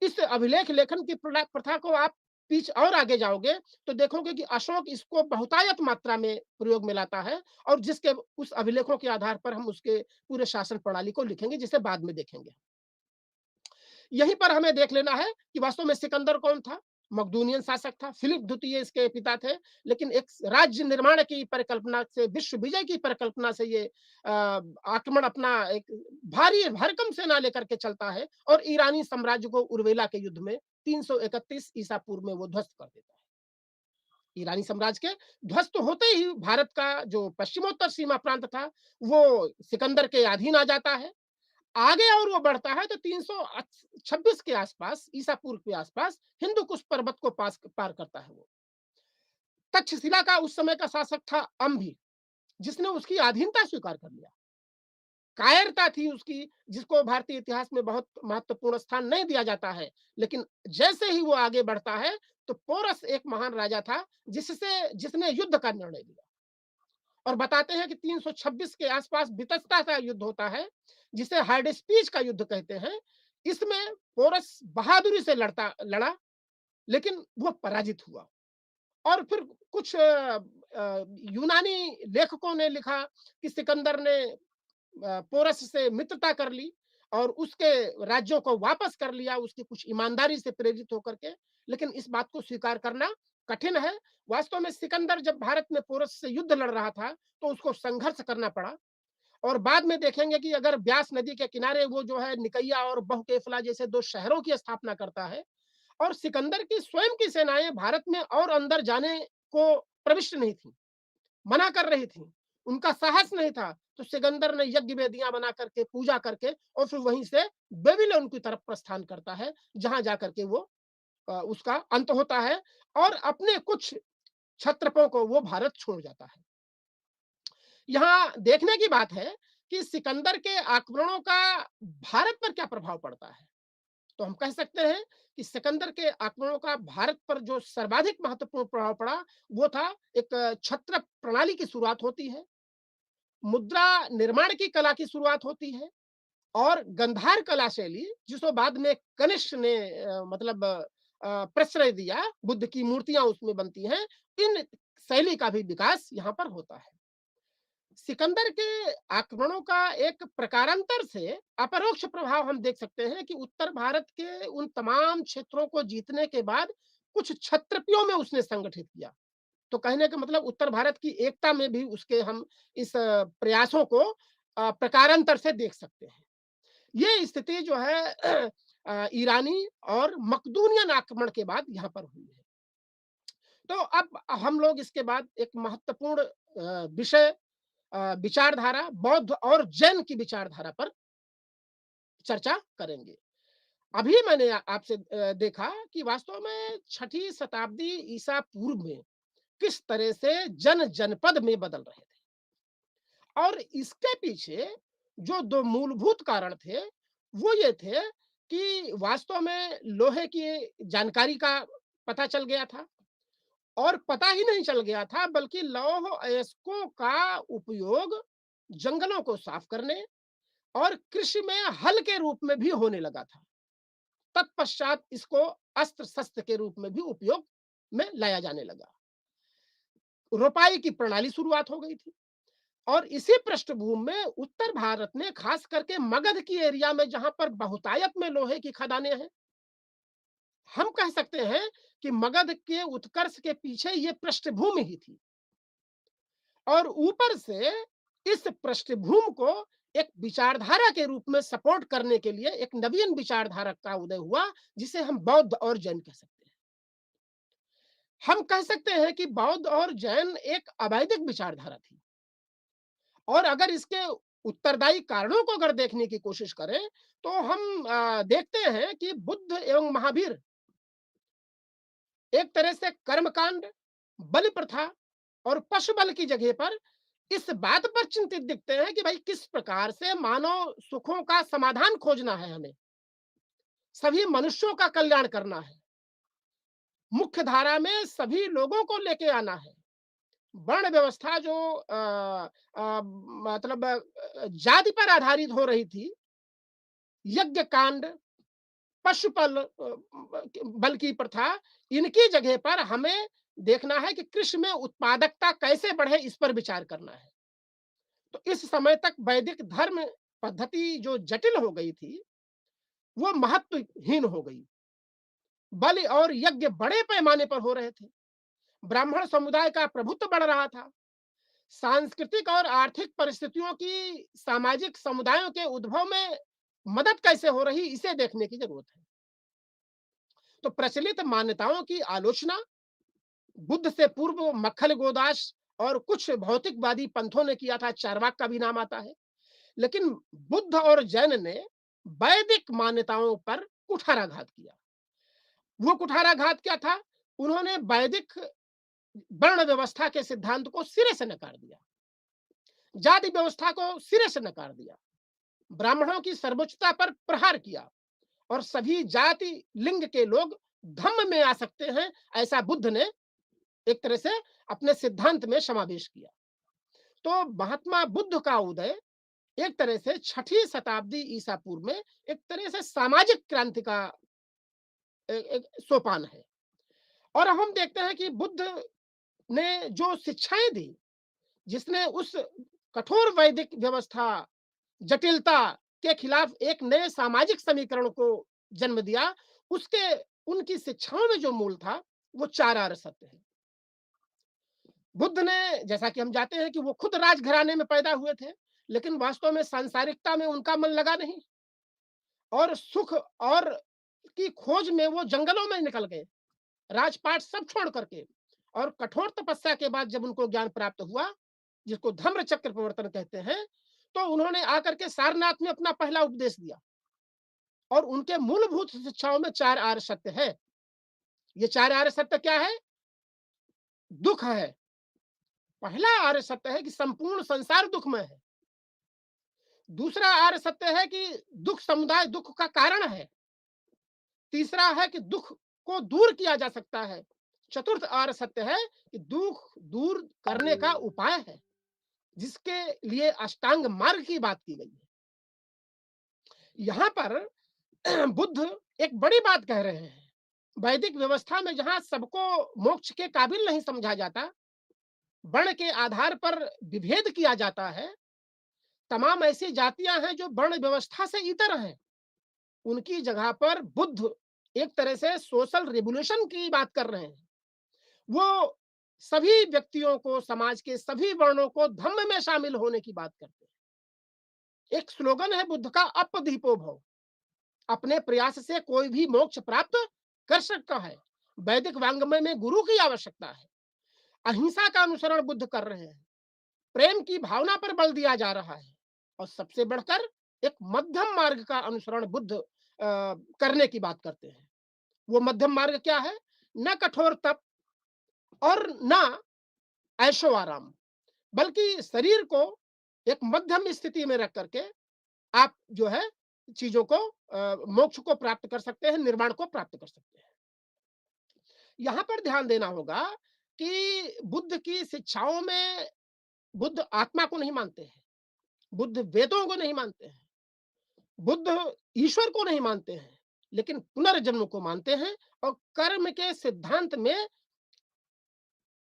इस अभिलेख लेखन की प्रथा को आप पीछ और आगे जाओगे तो देखोगे कि अशोक इसको बहुतायत मात्रा में प्रयोग में लाता है और जिसके उस अभिलेखों के आधार पर हम उसके पूरे शासन प्रणाली को लिखेंगे, जिसे बाद में देखेंगे। यहीं पर हमें देख लेना है कि वास्तव में सिकंदर कौन था। मकदूनियन शासक था, फिलिप द्वितीय इसके पिता थे, लेकिन एक राज्य निर्माण की परिकल्पना से, विश्व विजय की परिकल्पना से ये आक्रमण अपना एक भारी भरकम सेना लेकर के चलता है और ईरानी साम्राज्य को उर्वेला के युद्ध में 331 ईसा पूर्व में वो ध्वस्त कर देता है। ईरानी साम्राज्य के ध्वस्त होते ही भारत का जो पश्चिमोत्तर सीमा प्रांत था, वो सिकंदर के अधीन आ जाता है। आगे और वो बढ़ता है तो 326 के आसपास, ईसा पूर्व के आसपास, हिंदू कुश पर्वत को पार करता है वो। तक्षशिला का उस समय का शासक था अम्भी, जिसने उसकी अधीनता स्वीकार कर लिया। कायरता थी उसकी, जिसको भारतीय इतिहास में बहुत महत्वपूर्ण स्थान नहीं दिया जाता है। लेकिन जैसे ही वो आगे बढ़ता है तो पोरस एक महान राजा था जिसने युद्ध का निर्णय लिया। और बताते हैं कि 326 के आसपास वितस्ता का युद्ध होता है, जिसे हार्डिस्पीच का युद्ध कहते हैं। इसमें पोरस बहादुरी से लड़ा, लेकिन वो पराजित हुआ। और फिर कुछ यूनानी लेखकों ने लिखा कि सिकंदर ने पोरस से मित्रता कर ली और उसके राज्यों को वापस कर लिया, उसकी कुछ ईमानदारी से प्रेरित होकर के। लेकिन इस बात को स्वीकार करना कठिन है। वास्तव में सिकंदर जब भारत में पोरस से युद्ध लड़ रहा था तो उसको संघर्ष करना पड़ा। और बाद में देखेंगे कि अगर ब्यास नदी के किनारे वो जो है निकैया और बहुकेफला जैसे 2 शहरों की स्थापना करता है और सिकंदर की स्वयं की सेनाएं भारत में और अंदर जाने को प्रविष्ट नहीं थी, मना कर रही थी, उनका साहस नहीं था। तो सिकंदर ने यज्ञ वेदियां बना करके, पूजा करके और फिर वहीं से बेबीलोन की तरफ प्रस्थान करता है, जहां जाकर के वो उसका अंत होता है और अपने कुछ क्षत्रपों को वो भारत छोड़ जाता है। यहाँ देखने की बात है कि सिकंदर के आक्रमणों का भारत पर क्या प्रभाव पड़ता है। तो हम कह सकते हैं कि सिकंदर के आक्रमणों का भारत पर जो सर्वाधिक महत्वपूर्ण प्रभाव पड़ा, वो था एक छत्र प्रणाली की शुरुआत होती है, मुद्रा निर्माण की कला की शुरुआत होती है और गंधार कला शैली, जिसको बाद में कनिष्क ने मतलब प्रश्रय दिया, बुद्ध की मूर्तियाँ उसमें बनती हैं, इन शैली का भी विकास यहाँ पर होता है। सिकंदर के आक्रमणों का एक प्रकारांतर से अपरोक्ष प्रभाव हम देख सकते हैं कि उत्तर भारत के उन तमाम क्षेत्रों को जीतने के बाद कुछ क्षत्रपियों में उसने संगठित किया। तो कहने का मतलब उत्तर भारत की एकता में भी उसके हम इस प्रयासों को प्रकारांतर से देख सकते हैं। ये स्थिति जो है ईरानी और मकदूनियन आक्रमण के बाद यहाँ पर हुई है। तो अब हम लोग इसके बाद एक महत्वपूर्ण विषय विचारधारा बौद्ध और जैन की विचारधारा पर चर्चा करेंगे। अभी मैंने आपसे देखा कि वास्तव में छठी शताब्दी ईसा पूर्व में किस तरह से जन जनपद में बदल रहे थे और इसके पीछे जो दो मूलभूत कारण थे वो ये थे कि वास्तव में लोहे की जानकारी का पता चल गया था और पता ही नहीं चल गया था बल्कि लौह अयस्कों का उपयोग जंगलों को साफ करने और कृषि में हल के रूप में भी होने लगा था। तत्पश्चात इसको अस्त्र शस्त्र के रूप में भी उपयोग में लाया जाने लगा। रोपाई की प्रणाली शुरुआत हो गई थी और इसी पृष्ठभूमि में उत्तर भारत में खास करके मगध की एरिया में जहां पर बहुतायत में लोहे की खदानें हैं, हम कह सकते हैं कि मगध के उत्कर्ष के पीछे ये पृष्ठभूमि ही थी और ऊपर से इस पृष्ठभूमि को एक विचारधारा के रूप में सपोर्ट करने के लिए एक नवीन विचारधारा का उदय हुआ जिसे हम बौद्ध और जैन कह सकते हैं। हम कह सकते हैं कि बौद्ध और जैन एक अवैधिक विचारधारा थी और अगर इसके उत्तरदायी कारणों को अगर देखने की कोशिश करें तो हम देखते हैं कि बुद्ध एवं महावीर एक तरह से कर्मकांड, बलि प्रथा और पशु बल की जगह पर इस बात पर चिंतित दिखते हैं कि भाई किस प्रकार से मानव सुखों का समाधान खोजना है, हमें सभी मनुष्यों का कल्याण करना है, मुख्य धारा में सभी लोगों को लेके आना है। वर्ण व्यवस्था जो मतलब जाति पर आधारित हो रही थी, यज्ञ कांड, पशुपल बल की प्रथा, इनकी जगह पर हमें देखना है कि कृषि में उत्पादकता कैसे बढ़े, इस पर विचार करना है। तो इस समय तक वैदिक धर्म पद्धति जो जटिल हो गई थी वो महत्वहीन हो गई। बलि और यज्ञ बड़े पैमाने पर हो रहे थे, ब्राह्मण समुदाय का प्रभुत्व बढ़ रहा था, सांस्कृतिक और आर्थिक परिस्थितियों की सामाजिक समुदायों के उद्भव में मदद कैसे हो रही, इसे देखने की जरूरत है। तो प्रचलित मान्यताओं की आलोचना बुद्ध से पूर्व मक्खल गोदास और कुछ भौतिकवादी पंथों ने किया था, चारवाक का भी नाम आता है। लेकिन बुद्ध और जैन ने वैदिक मान्यताओं पर कुठाराघात किया। वो कुठाराघात क्या था? उन्होंने वैदिक वर्ण व्यवस्था के सिद्धांत को सिरे से नकार दिया, जाति व्यवस्था को सिरे से नकार दिया, ब्राह्मणों की सर्वोच्चता पर प्रहार किया और सभी जाति लिंग के लोग धम्म में आ सकते हैं, ऐसा बुद्ध ने एक तरह से अपने सिद्धांत में समावेश किया। तो महात्मा बुद्ध का उदय एक तरह से छठी शताब्दी ईसा पूर्व में एक तरह से सामाजिक क्रांति का एक सोपान है। और हम देखते हैं कि बुद्ध ने जो शिक्षाएं दी, जिसने उस कठोर वैदिक व्यवस्था जटिलता के खिलाफ एक नए सामाजिक समीकरण को जन्म दिया, उसके उनकी शिक्षाओं में जो मूल था वो चार आर्य सत्य है। बुद्ध ने, जैसा कि हम जानते हैं कि वो खुद राजघराने में पैदा हुए थे, लेकिन वास्तव में सांसारिकता में उनका मन लगा नहीं और सुख और की खोज में वो जंगलों में निकल गए, राजपाट सब छोड़ करके। और कठोर तपस्या के बाद जब उनको ज्ञान प्राप्त हुआ, जिसको धम्र चक्र प्रवर्तन कहते हैं, तो उन्होंने आकर के सारनाथ में अपना पहला उपदेश दिया और उनके मूलभूत शिक्षाओं में चार आर्य सत्य है। ये चार आर्य सत्य क्या है? दुख है, पहला आर्य सत्य है कि संपूर्ण संसार दुखमय है। दूसरा आर्य सत्य है कि दुख समुदाय दुख का कारण है। तीसरा है कि दुख को दूर किया जा सकता है। चतुर्थ आर्य सत्य है कि दुख दूर करने का उपाय है, जिसके लिए अष्टांग मार्ग की बात की गई है। यहाँ पर बुद्ध एक बड़ी बात कह रहे हैं वैदिक व्यवस्था में जहाँ सबको मोक्ष के काबिल नहीं समझा जाता, वर्ण के आधार पर विभेद किया जाता है, तमाम ऐसी जातियां हैं जो वर्ण व्यवस्था से इतर हैं, उनकी जगह पर बुद्ध एक तरह से सोशल रिवोल्यूशन की बात कर रहे हैं। वो सभी व्यक्तियों को, समाज के सभी वर्णों को धम्म में शामिल होने की बात करते हैं। एक स्लोगन है बुद्ध का, अपदीपो भव। अपने प्रयास से कोई भी मोक्ष प्राप्त कर सकता है। वैदिक वांग्मय में गुरु की आवश्यकता है। अहिंसा का अनुसरण बुद्ध कर रहे हैं। प्रेम की भावना पर बल दिया जा रहा है। और सबसे बढ़कर एक मध्यम मार्ग का अनुसरण बुद्ध करने की बात करते हैं। वो मध्यम मार्ग क्या है? न कठोर तप और न ऐशो आराम, बल्कि शरीर को एक मध्यम स्थिति में रख करके आप जो है चीजों को, मोक्ष को प्राप्त कर सकते हैं, निर्वाण को प्राप्त कर सकते हैं। यहां पर ध्यान देना होगा कि बुद्ध की शिक्षाओं में बुद्ध आत्मा को नहीं मानते हैं, बुद्ध वेदों को नहीं मानते हैं, बुद्ध ईश्वर को नहीं मानते हैं, लेकिन पुनर्जन्म को मानते हैं। और कर्म के सिद्धांत में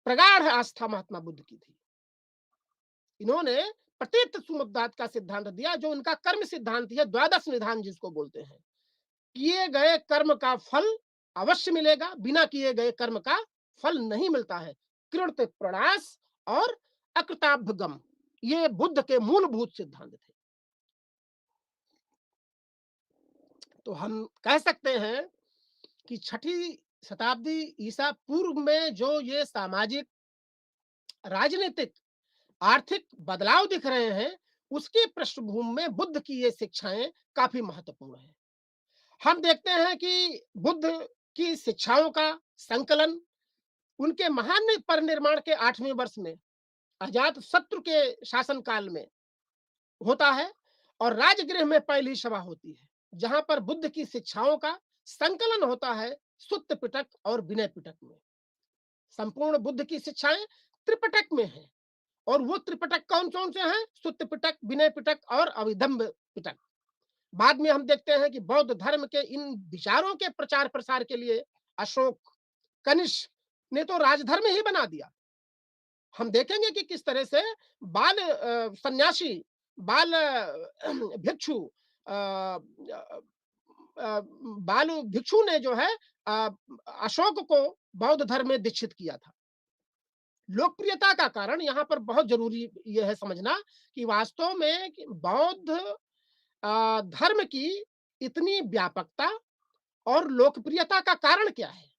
प्रगाढ़ आस्था महात्मा बुद्ध की थी। इन्होंने प्रतीत समुद्धात का सिद्धांत दिया, जो उनका कर्म सिद्धांत है, द्वादश निधान जिसको बोलते हैं। किए गए कर्म का फल अवश्य मिलेगा, बिना किए गए कर्म का फल नहीं मिलता है। कृत प्रणाश और अकृताभ्यगम, ये बुद्ध के मूलभूत सिद्धांत थे। तो हम कह सकते हैं कि छठी शताब्दी ईसा पूर्व में जो ये सामाजिक, राजनीतिक, आर्थिक बदलाव दिख रहे हैं, उसकी पृष्ठभूमि में बुद्ध की ये शिक्षाएं काफी महत्वपूर्ण है। हम देखते हैं कि बुद्ध की शिक्षाओं का संकलन उनके महान परिनिर्माण के 8वें वर्ष में अजात शत्रु के शासनकाल में होता है। और राजगृह में पहली सभा होती है, जहां पर बुद्ध की शिक्षाओं का संकलन होता है सुत्त पिटक और विनय पिटक में। संपूर्ण बुद्ध की शिक्षाएं त्रिपिटक में हैं। और वो त्रिपिटक कौन कौन से हैं? सुत्त पिटक, विनय पिटक और अभिधम्म पिटक। बाद में हम देखते हैं कि बौद्ध धर्म के इन विचारों के प्रचार प्रसार के लिए अशोक, कनिष्क ने तो राजधर्म ही बना दिया। हम देखेंगे कि किस तरह से बाल सन्यासी, बाल भिक्षु, अ, बाल भिक्षु ने जो है अ, अशोक को बौद्ध धर्म में दीक्षित किया था। लोकप्रियता का कारण यहाँ पर बहुत जरूरी यह है समझना कि वास्तव में कि बौद्ध धर्म की इतनी व्यापकता और लोकप्रियता का कारण क्या है?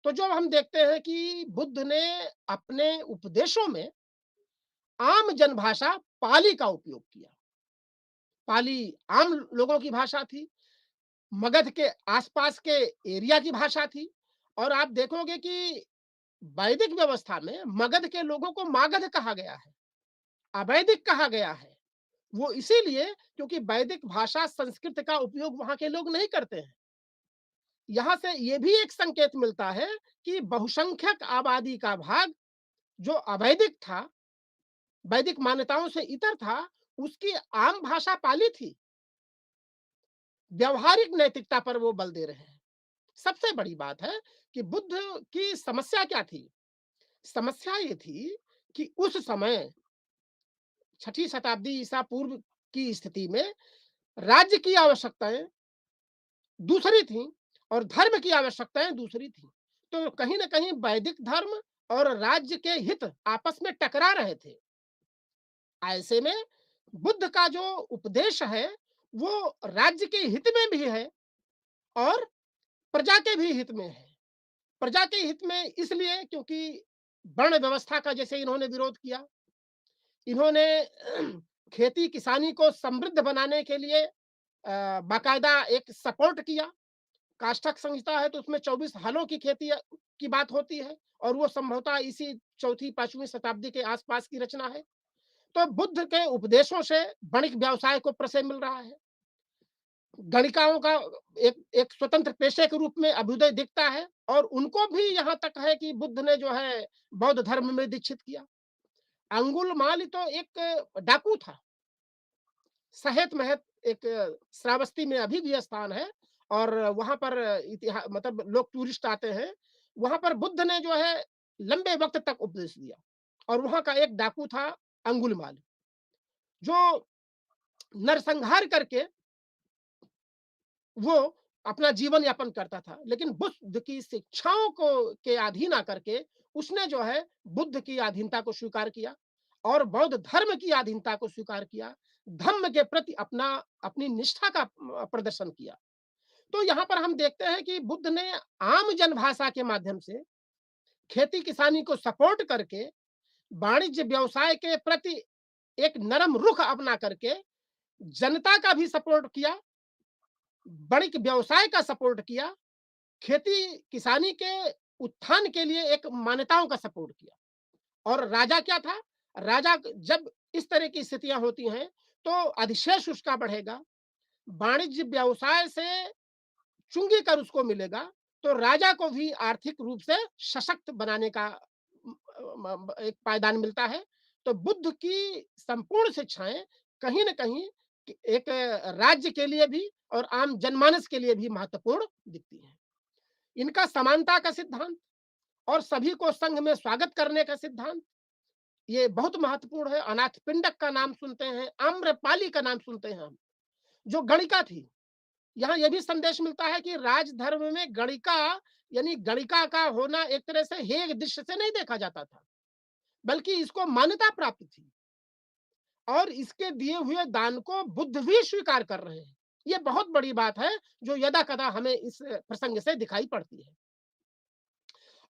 तो जो हम देखते हैं कि बुद्ध ने अपने उपदेशों में आम जनभाषा पाली का उपयोग किया। पाली आम लोगों की भाषा थी, मगध के आसपास के एरिया की भाषा थी। और आप देखोगे कि वैदिक व्यवस्था में मगध के लोगों को मागध कहा गया है, अवैदिक कहा गया है। वो इसीलिए क्योंकि वैदिक भाषा संस्कृत का उपयोग वहां के लोग नहीं करते हैं। यहां से ये भी एक संकेत मिलता है कि बहुसंख्यक आबादी का भाग जो अवैदिक था, वैदिक मान्यताओं से इतर था, उसकी आम भाषा पाली थी। व्यवहारिक नैतिकता पर वो बल दे रहे हैं। सबसे बड़ी बात है कि बुद्ध की समस्या क्या थी? समस्या ये थी कि उस समय छठी शताब्दी ईसा पूर्व की स्थिति में राज्य की आवश्यकताएं दूसरी थी और धर्म की आवश्यकताएं दूसरी थी। तो कहीं ना कहीं वैदिक धर्म और राज्य के हित आपस में टकरा रहे थे। ऐसे में बुद्ध का जो उपदेश है वो राज्य के हित में भी है और प्रजा के भी हित में है। प्रजा के हित में इसलिए क्योंकि वर्ण व्यवस्था का जैसे इन्होंने विरोध किया, इन्होंने खेती किसानी को समृद्ध बनाने के लिए बाकायदा एक सपोर्ट किया। काष्ठक संहिता है तो उसमें 24 हलों की खेती की बात होती है और वो संभवतः इसी चौथी पांचवी शताब्दी के आसपास की रचना है। तो बुद्ध के उपदेशों से वणिक व्यवसाय को प्रशय मिल रहा है। गणिकाओं का एक एक स्वतंत्र पेशे के रूप में अभ्युदय दिखता है और उनको भी यहाँ तक है कि बुद्ध ने जो है बौद्ध धर्म में दीक्षित किया। अंगुलमाल तो एक डाकू था। सहेत महत एक श्रावस्ती में अभी भी स्थान है और वहाँ पर मतलब लोग टूरिस्ट आते हैं। वहाँ पर बुद्ध ने जो है लंबे वक़्त तक उपदेश दिया और वहाँ का एक डाकू था अंगुलीमाल, जो नरसंहार करके वो अपना जीवन यापन करता था। लेकिन बुद्ध की शिक्षाओं को के अधीन आकर के उसने जो है बुद्ध की अधीनता को स्वीकार किया और बौद्ध धर्म की अधीनता को स्वीकार किया। धम्म के प्रति अपनी निष्ठा का प्रदर्शन किया। तो यहाँ पर हम देखते हैं कि बुद्ध ने आम जनभाषा के माध्यम से खेती किसानी को सपोर्ट करके वाणिज्य व्यवसाय के प्रति एक नरम रुख अपना करके जनता का भी सपोर्ट किया, वाणिज्य व्यवसाय का सपोर्ट किया, खेती किसानी के उत्थान के लिए एक मान्यताओं का सपोर्ट किया। और राजा क्या था? राजा जब इस तरह की स्थितियां होती हैं तो अधिशेष उसका बढ़ेगा, वाणिज्य व्यवसाय से चुंगी कर उसको मिलेगा, तो राजा को भी आर्थिक रूप से सशक्त बनाने का एक पायदान मिलता है। तो बुद्ध की संपूर्ण शिक्षाएं कहीं न कहीं एक राज्य के लिए भी और आम जनमानस के लिए भी महत्वपूर्ण दिखती हैं। इनका समानता का सिद्धांत और सभी को संघ में स्वागत करने का सिद्धांत, ये बहुत महत्वपूर्ण है। अनाथपिंडक का नाम सुनते हैं, आम्रपाली का नाम सुनते हैं हम, जो गणिका थी। यहाँ ये भी संदेश मिलता है कि राजधर्म में गणिका यानी गणिका का होना एक तरह से हेय दृष्टि से नहीं देखा जाता था, बल्कि इसको मान्यता प्राप्त थी और इसके दिए हुए दान को बुद्ध भी स्वीकार कर रहे हैं। ये बहुत बड़ी बात है जो यदा-कदा हमें इस प्रसंग से दिखाई पड़ती है।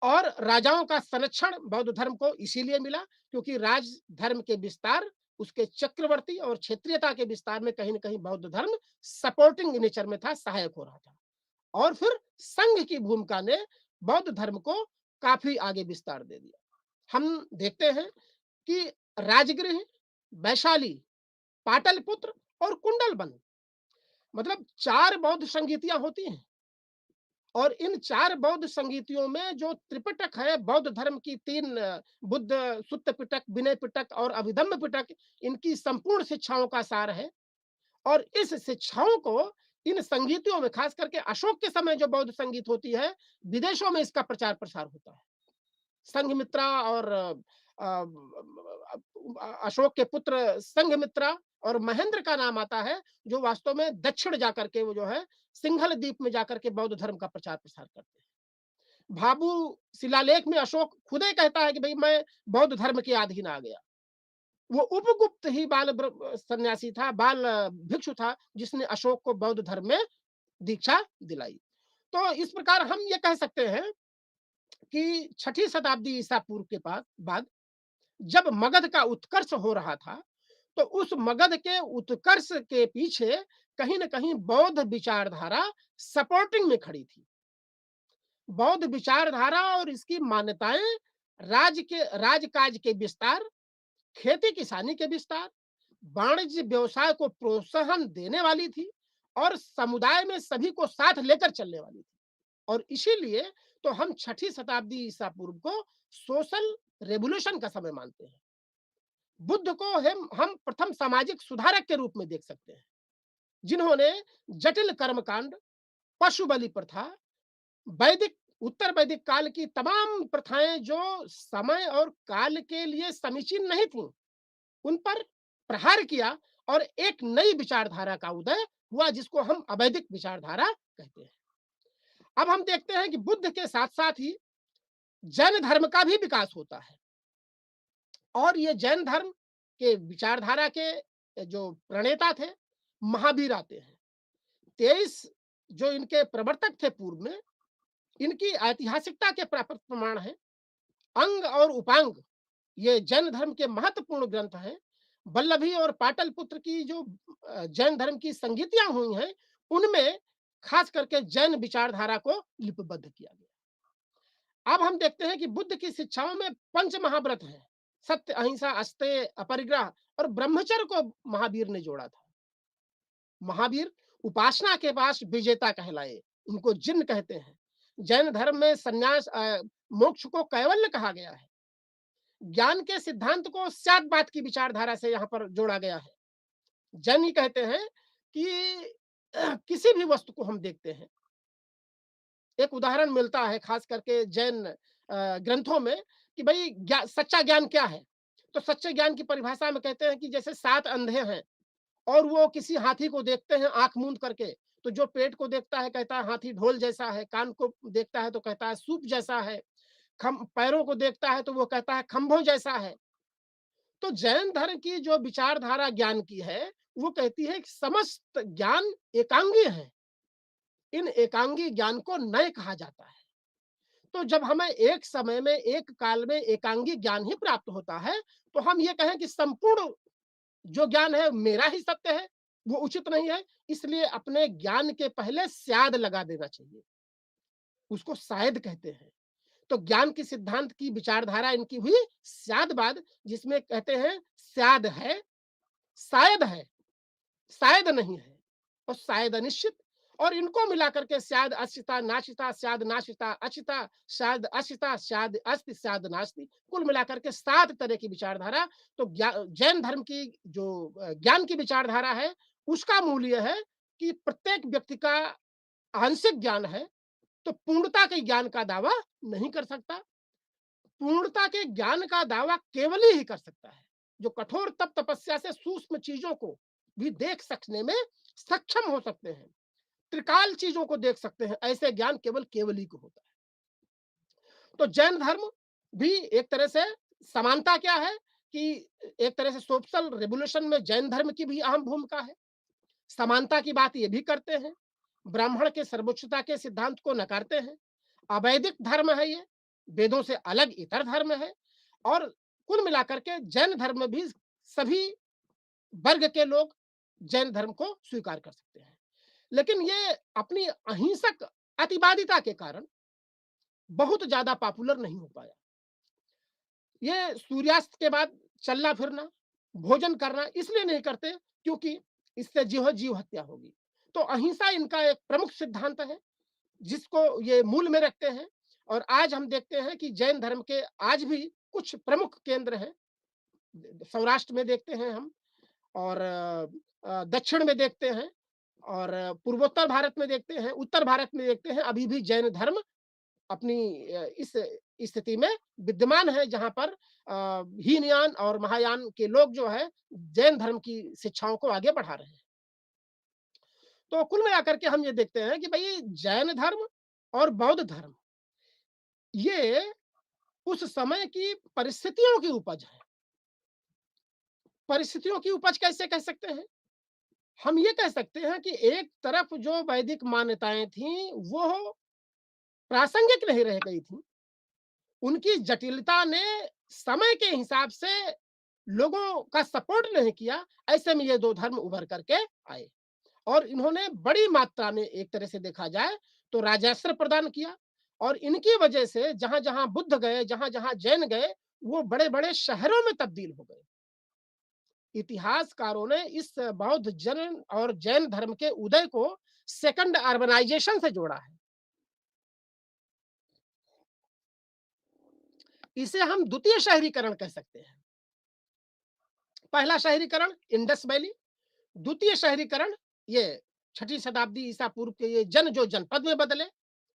और राजाओं का संरक्षण बौद्ध धर्म को इसीलिए मिला क्योंकि राज धर्म के विस्तार, उसके चक्रवर्ती और क्षेत्रीयता के विस्तार में कहीं न कहीं बौद्ध धर्म सपोर्टिंग नेचर में था, सहायक हो रहा था। और फिर संघ की भूमिका ने बौद्ध धर्म को काफ़ी आगे विस्तार दे दिया। हम देखते हैं कि राजगृह, वैशाली, पाटलिपुत्र और कुंडलबन मतलब 4 बौद्ध संगीतियाँ होती हैं। और इन 4 बौद्ध संगीतियों में जो त्रिपिटक है, बौद्ध धर्म की 3 बुद्ध सुत्त पिटक, विनय पिटक और अभिधम्म पिटक, इनकी संपूर्ण शिक्षाओं का सार है। और इस शिक्षाओं को इन संगीतियों में खास करके अशोक के समय जो बौद्ध संगीत होती है, विदेशों में इसका प्रचार प्रसार होता है। संघमित्रा और अशोक के पुत्र संघमित्रा और महेंद्र का नाम आता है, जो वास्तव में दक्षिण जाकर के वो जो है सिंघल द्वीप में जाकर के बौद्ध धर्म का प्रचार प्रसार करते हैं। भाभू शिलालेख में अशोक खुद ही कहता है कि भाई मैं बौद्ध धर्म के अधीन आ गया। वो उपगुप्त ही सन्यासी था, बाल भिक्षु था, जिसने अशोक को बौद्ध धर्म में दीक्षा दिलाई। तो इस प्रकार हम ये कह सकते हैं कि छठी शताब्दी ईसा पूर्व के पास बाद जब मगध का उत्कर्ष हो रहा था, तो उस मगध के उत्कर्ष के पीछे कहीं न कहीं बौद्ध विचारधारा सपोर्टिंग में खड़ी थी। बौद्ध विचारधारा और इसकी मान्यताएं राजकाज के विस्तार, खेती किसानी के विस्तार, वाणिज्य व्यवसाय को प्रोत्साहन देने वाली थी और समुदाय में सभी को साथ लेकर चलने वाली थी। और इसीलिए तो हम छठी शताब्दी ईसा पूर्व को सोशल रेवोल्यूशन का समय मानते हैं। बुद्ध को हम प्रथम सामाजिक सुधारक के रूप में देख सकते हैं, जिन्होंने जटिल कर्मकांड, पशु बलि प्रथा, वैदिक उत्तर वैदिक काल की तमाम प्रथाएं जो समय और काल के लिए समीचीन नहीं थी, उन पर प्रहार किया और एक नई विचारधारा का उदय हुआ, जिसको हम अवैदिक विचारधारा कहते हैं। अब हम देखते हैं कि बुद्ध के साथ साथ ही जैन धर्म का भी विकास होता है और ये जैन धर्म के विचारधारा के जो प्रणेता थे, महावीर आते हैं। 23 जो इनके प्रवर्तक थे पूर्व में, इनकी ऐतिहासिकता के प्राप्त प्रमाण हैं। अंग और उपांग ये जैन धर्म के महत्वपूर्ण ग्रंथ हैं। वल्लभी और पाटलिपुत्र की जो जैन धर्म की संगीतियां हुई हैं, उनमें खास करके जैन विचारधारा को लिपिबद्ध किया गया। अब हम देखते हैं कि बुद्ध की शिक्षाओं में पंच महाव्रत हैं, सत्य, अहिंसा, अस्तेय, अपरिग्रह और ब्रह्मचर्य को महावीर ने जोड़ा था। महावीर उपासना के पास विजेता कहलाए, उनको जिन कहते हैं। जैन धर्म में संन्यास मोक्ष को कैवल्य कहा गया है। ज्ञान के सिद्धांत को स्याद्वाद की विचारधारा से यहाँ पर जोड़ा गया है। जैन ही कहते हैं कि किसी भी वस्तु को हम देखते हैं, एक उदाहरण मिलता है खास करके जैन ग्रंथों में कि भई सच्चा ज्ञान क्या है? तो सच्चे ज्ञान की परिभाषा में कहते हैं कि जैसे 7 अंधे हैं और वो किसी हाथी को देखते हैं आँख मूंद करके, तो जो पेट को देखता है कहता है हाथी ढोल जैसा है, कान को देखता है तो कहता है सूप जैसा है, खम पैरों को देखता है तो वो कहता है खंभों जैसा है। तो जैन धर्म की जो विचारधारा ज्ञान की है, वो कहती है कि समस्त ज्ञान एकांगी है। इन एकांगी ज्ञान को नय कहा जाता है। तो जब हमें एक समय में, एक काल में एकांगी ज्ञान ही प्राप्त होता है, तो हम ये कहें कि संपूर्ण जो ज्ञान है मेरा ही सत्य है, वो उचित नहीं है। इसलिए अपने ज्ञान के पहले स्याद लगा देना चाहिए। उसको शायद कहते हैं। तो ज्ञान की सिद्धांत की विचारधारा इनकी हुई स्यादवाद, जिसमें कहते हैं स्याद है, शायद है, शायद नहीं है और शायद अनिश्चित। और इनको मिलाकर के शायद अशिता नाशिता, शायद नाशिता अचिता, शायद अशिता, शायद अस्ति, शायद नास्ति, कुल मिलाकर के 7 तरह की विचारधारा। तो जैन धर्म की जो ज्ञान की विचारधारा है, उसका मूल्य है कि प्रत्येक व्यक्ति का आंशिक ज्ञान है, तो पूर्णता के ज्ञान का दावा नहीं कर सकता। पूर्णता के ज्ञान का दावा केवल ही कर सकता है जो कठोर तप तपस्या से सूक्ष्म चीजों को भी देख सकने में सक्षम हो सकते हैं, त्रिकाल चीजों को देख सकते हैं। ऐसे ज्ञान केवल केवल ही को होता है। तो जैन धर्म भी एक तरह से समानता क्या है कि एक तरह से सोशल रेवोल्यूशन में जैन धर्म की भी अहम भूमिका है। समानता की बात ये भी करते हैं, ब्राह्मण के सर्वोच्चता के सिद्धांत को नकारते हैं। अवैदिक धर्म है ये, वेदों से अलग इतर धर्म है। और कुल मिलाकर के जैन धर्म में भी सभी वर्ग के लोग जैन धर्म को स्वीकार कर सकते हैं। लेकिन ये अपनी अहिंसक अतिवादिता के कारण बहुत ज्यादा पॉपुलर नहीं हो पाया। ये सूर्यास्त के बाद चलना फिरना, भोजन करना इसलिए नहीं करते क्योंकि इससे जीव हत्या होगी। तो अहिंसा इनका एक प्रमुख सिद्धांत है, जिसको ये मूल में रखते हैं। और आज हम देखते हैं कि जैन धर्म के आज भी कुछ प्रमुख केंद्र हैं। सौराष्ट्र में देखते हैं हम, और दक्षिण में देखते हैं, और पूर्वोत्तर भारत में देखते हैं, उत्तर भारत में देखते हैं। अभी भी जैन धर्म अपनी इस स्थिति में विद्यमान है, जहां पर हीनयान और महायान के लोग जो है जैन धर्म की शिक्षाओं को आगे बढ़ा रहे हैं। तो कुल मिलाकर के हम ये देखते हैं कि भाई जैन धर्म और बौद्ध धर्म ये उस समय की परिस्थितियों की उपज है। परिस्थितियों की उपज कैसे कह सकते हैं? हम ये कह सकते हैं कि एक तरफ जो वैदिक मान्यताएं थीं वो प्रासंगिक नहीं रह गई थी। उनकी जटिलता ने समय के हिसाब से लोगों का सपोर्ट नहीं किया। ऐसे में ये दो धर्म उभर करके आए और इन्होंने बड़ी मात्रा में एक तरह से देखा जाए तो राजस्व प्रदान किया। और इनकी वजह से जहां जहां बुद्ध गए, जहां जहां जैन गए, वो बड़े बड़े शहरों में तब्दील हो गए। इतिहासकारों ने इस बौद्ध जैन और जैन धर्म के उदय को सेकंड अर्बनाइजेशन से जोड़ा है। इसे हम द्वितीय शहरीकरण कह सकते हैं। पहला शहरीकरण इंडस वैली, द्वितीय शहरीकरण ये 6ठी शताब्दी ईसा पूर्व के ये जो जनपद में बदले।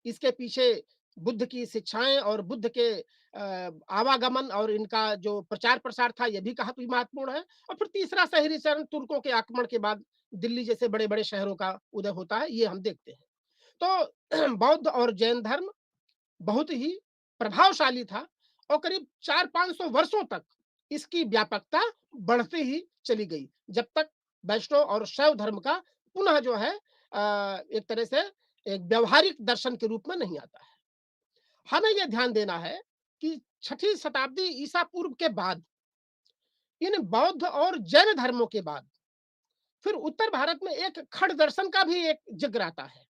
इसके पीछे बुद्ध की शिक्षाएं और बुद्ध के आवागमन और इनका जो प्रचार प्रसार था, यह भी काफी महत्वपूर्ण है। और फिर तीसरा शहरीकरण तुर्कों के आक्रमण के बाद दिल्ली जैसे बड़े बड़े शहरों का उदय होता है, ये हम देखते हैं। तो बौद्ध और जैन धर्म बहुत ही प्रभावशाली था और करीब 400-500 वर्षों तक इसकी व्यापकता बढ़ती ही चली गई, जब तक वैष्णव और शैव धर्म का पुनः जो है एक तरह से एक व्यवहारिक दर्शन के रूप में नहीं आता है। हमें यह ध्यान देना है कि 6ठी शताब्दी ईसा पूर्व के बाद इन बौद्ध और जैन धर्मों के बाद फिर उत्तर भारत में एक खड़ दर्शन का भी एक जिक्र आता है।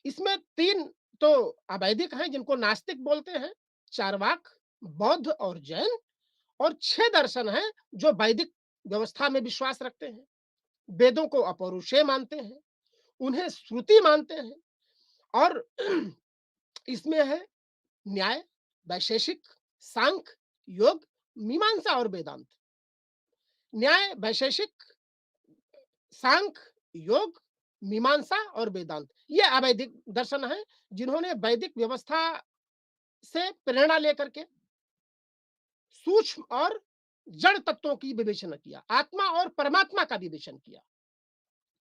इसमें 3 तो अवैदिक हैं जिनको नास्तिक बोलते हैं, चार्वाक, बौद्ध और जैन। और 6 दर्शन हैं जो वैदिक व्यवस्था में विश्वास रखते हैं, वेदों को अपौरुषेय मानते हैं, उन्हें श्रुति मानते हैं। और इसमें है न्याय, वैशेषिक, सांख्य, योग, मीमांसा और वेदांत। न्याय, वैशेषिक, सांख्य, योग मीमांसा और वेदांत, ये अवैदिक दर्शन है, जिन्होंने वैदिक व्यवस्था से प्रेरणा लेकर के सूक्ष्म और जड़ तत्वों की विवेचना किया, आत्मा और परमात्मा का विवेचन किया।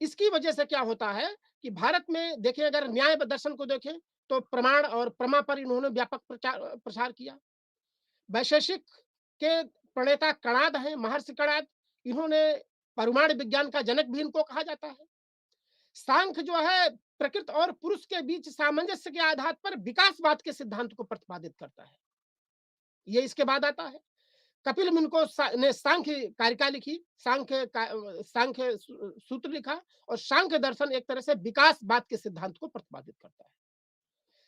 इसकी वजह से क्या होता है कि भारत में देखिए, अगर न्याय दर्शन को देखें, तो प्रमाण और प्रमा पर इन्होंने व्यापक प्रसार किया। वैशेषिक के प्रणेता कणाद हैं, महर्षि कणाद, इन्होंने परमाणु विज्ञान का जनक भी इनको कहा जाता है। सांख्य जो है प्रकृति और पुरुष के बीच सामंजस्य के आधार पर विकासवाद के सिद्धांत को प्रतिपादित करता है, ये इसके बाद आता है। कपिल मुनि को ने सांख्य कारिका लिखी, सांख्य सूत्र लिखा, और सांख्य दर्शन एक तरह से विकासवाद के सिद्धांत को प्रतिपादित करता है।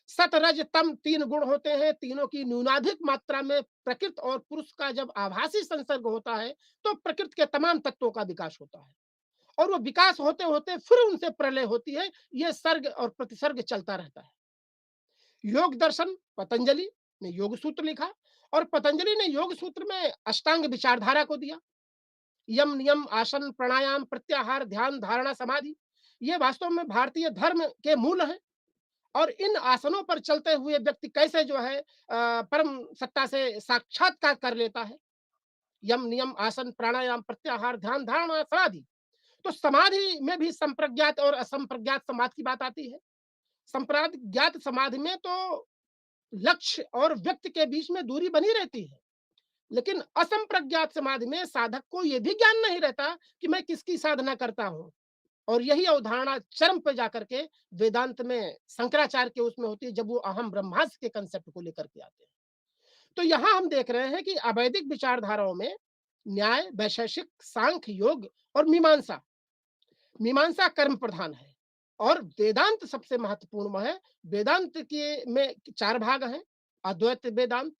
सत रज तम तीन गुण होते हैं, तीनों की न्यूनाधिक मात्रा में प्रकृति और पुरुष का जब आभासी संसर्ग होता है, तो प्रकृति के तमाम तत्वों का विकास होता है, और वो विकास होते होते फिर उनसे प्रलय होती है। ये सर्ग और प्रतिसर्ग चलता रहता है। योग दर्शन पतंजलि ने योग सूत्र लिखा, और पतंजलि ने योग सूत्र में अष्टांग विचारधारा को दिया। यम नियम आसन प्राणायाम प्रत्याहार ध्यान धारणा समाधि, ये वास्तव में भारतीय धर्म के मूल हैं। और इन आसनों पर चलते हुए व्यक्ति कैसे जो है परम सत्ता से साक्षात्कार कर लेता है। यम नियम आसन प्राणायाम प्रत्याहार ध्यान धारणा समाधि, तो समाधि में भी संप्रज्ञात और असंप्रज्ञात समाधि की बात आती है। संप्रज्ञात समाधि में तो लक्ष्य और व्यक्ति के बीच में दूरी बनी रहती है, लेकिन असंप्रज्ञात समाधि में साधक को यह भी ज्ञान नहीं रहता कि मैं किसकी साधना करता हूं। और यही अवधारणा चरम पे जाकर के वेदांत में शंकराचार्य के उसमें होती है, जब वो अहम ब्रह्मास्त्र के कंसेप्ट को लेकर के आते हैं। तो यहां हम देख रहे हैं कि अवैदिक विचारधाराओं में न्याय, वैशेषिक, सांख्य, योग और मीमांसा, मीमांसा कर्म प्रधान है, और वेदांत सबसे महत्वपूर्ण है। वेदांत के में चार भाग हैं: अद्वैत वेदांत,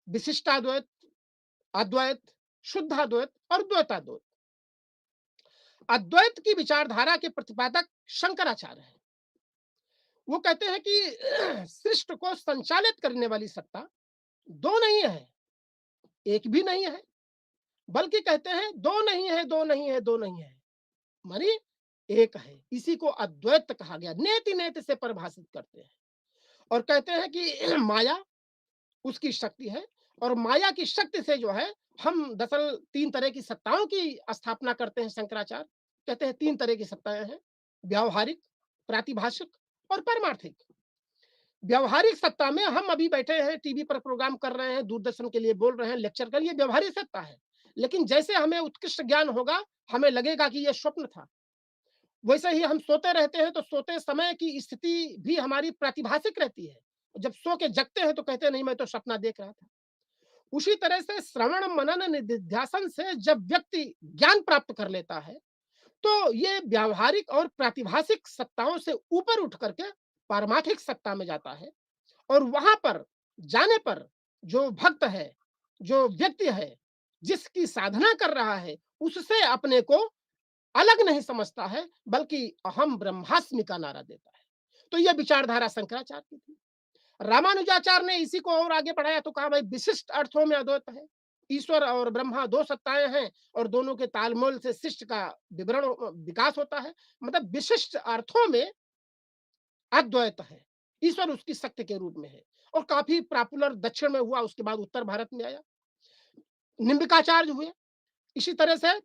विशिष्टाद्वैत, अद्वैत, शुद्धाद्वैत और द्वैताद्वैत। अद्वैत की विचारधारा के प्रतिपादक शंकराचार्य हैं। वो कहते हैं कि सृष्टि को संचालित करने वाली सत्ता दो नहीं है, एक भी नहीं है, बल्कि कहते हैं दो नहीं है, दो नहीं है, दो नहीं है, मानी एक है। इसी को अद्वैत कहा गया, नेति नेति से परिभाषित करते हैं। और कहते हैं कि माया उसकी शक्ति है, और माया की शक्ति से जो है हम दरअसल तीन तरह की सत्ताओं की स्थापना करते हैं। शंकराचार्य कहते हैं तीन तरह की सत्ताएं हैं: व्यावहारिक, प्रातिभाषिक और परमार्थिक। व्यावहारिक सत्ता में हम अभी बैठे हैं, टीवी पर प्रोग्राम कर रहे हैं, दूरदर्शन के लिए बोल रहे हैं, लेक्चर कर, ये व्यावहारिक सत्ता है। लेकिन जैसे हमें उत्कृष्ट ज्ञान होगा, हमें लगेगा कि यह स्वप्न था। वैसे ही हम सोते रहते हैं, तो सोते समय की स्थिति भी हमारी प्रातिभाषिक रहती है। जब सो के जगते हैं तो कहते हैं नहीं, मैं तो सपना देख रहा था। उसी तरह से श्रवण मनन निधिध्यासन से जब व्यक्ति ज्ञान प्राप्त कर लेता है, तो ये व्यावहारिक और प्रातिभाषिक सत्ताओं से ऊपर उठ करके पारमार्थिक सत्ता में जाता है। और वहां पर जाने पर जो भक्त है, जो व्यक्ति है, जिसकी साधना कर रहा है, उससे अपने को अलग नहीं समझता है, बल्कि अहम ब्रह्मास्मि का नारा देता है। तो यह विचारधारा शंकराचार्य की थी। रामानुजाचार्य ने इसी को और आगे बढ़ाया, तो कहा भाई विशिष्ट अर्थों में अद्वैत है। ईश्वर और ब्रह्मा दो सत्ताएं हैं, और दोनों के तालमेल से शिष्ट का विवरण विकास होता है। मतलब विशिष्ट अर्थों में अद्वैत है, ईश्वर उसकी शक्ति के रूप में है। और काफी पॉपुलर दक्षिण में हुआ, उसके बाद उत्तर भारत में आया, निम्बिकाचार्य हुए। इसी तरह से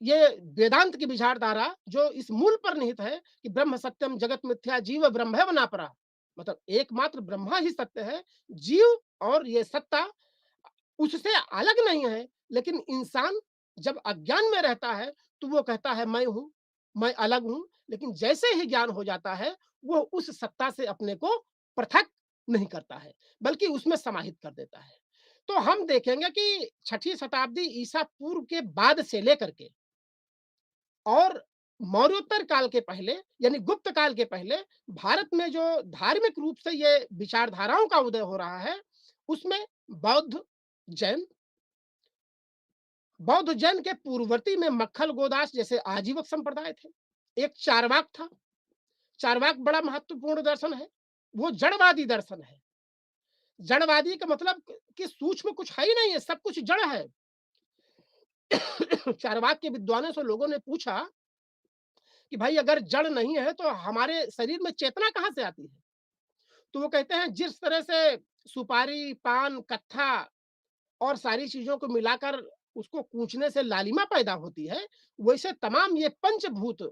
ये वेदांत की विचारधारा जो इस मूल पर निहित है कि ब्रह्म सत्यम जगत मिथ्या जीव ब्रह्म ना परा, मतलब एकमात्र ब्रह्मा ही सत्य है, जीव और ये सत्ता उससे अलग नहीं है। लेकिन इंसान जब अज्ञान में रहता है, तो वो कहता है मैं हूं, मैं अलग हूं। लेकिन जैसे ही ज्ञान हो जाता है, वो उस सत्ता से अपने को पृथक नहीं करता है, बल्कि उसमें समाहित कर देता है। तो हम देखेंगे कि छठी शताब्दी ईसा पूर्व के बाद से लेकर के और मौर्योत्तर काल के पहले, यानी गुप्त काल के पहले, भारत में जो धार्मिक रूप से ये विचारधाराओं का उदय हो रहा है, उसमें बौद्ध, जैन, बौद्ध जैन के पूर्ववर्ती में मक्खल गोदास जैसे आजीवक संप्रदाय थे। एक चारवाक था। चारवाक बड़ा महत्वपूर्ण दर्शन है। वो जड़वादी दर्शन है। जड़वादी का मतलब कि सूक्ष्म कुछ है ही नहीं है, सब कुछ जड़ है। चारवाक के विद्वानों से लोगों ने पूछा कि भाई अगर जड़ नहीं है तो हमारे शरीर में चेतना कहाँ से आती है? तो वो कहते हैं जिस तरह से सुपारी, पान, कत्था और सारी चीज़ों को मिलाकर उसको कूचने से लालिमा पैदा होती है, वैसे तमाम ये पंचभूत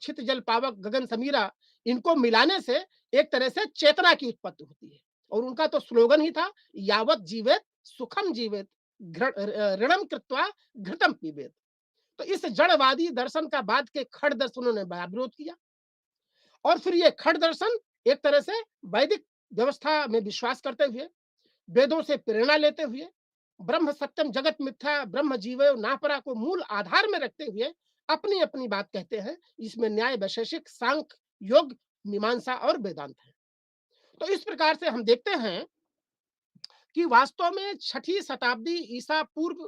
छित जल पावक गगन समीरा इनको मिलाने से एक तरह से चेतना की उत्पत्ति होती है। और उनका तो स्लोगन ही था, यावत जीवेत सुखम जीवेत ऋणम कृत्वा घृतम पीबेत। तो इस जड़वादी दर्शन का बाद के खड़ दर्शनों ने बड़ा विरोध किया और फिर ये खड़ दर्शन एक तरह से वैदिक व्यवस्था में विश्वास करते हुए, वेदों से प्रेरणा लेते हुए, ब्रह्म सत्यम जगत मिथ्या ब्रह्म जीवयो नापरा को मूल आधार में रखते हुए अपनी अपनी बात कहते हैं, जिसमें न्याय वैशेषिक सांख्य योग मीमांसा और वेदांत है। तो इस प्रकार से हम देखते हैं कि वास्तव में छठी शताब्दी ईसा पूर्व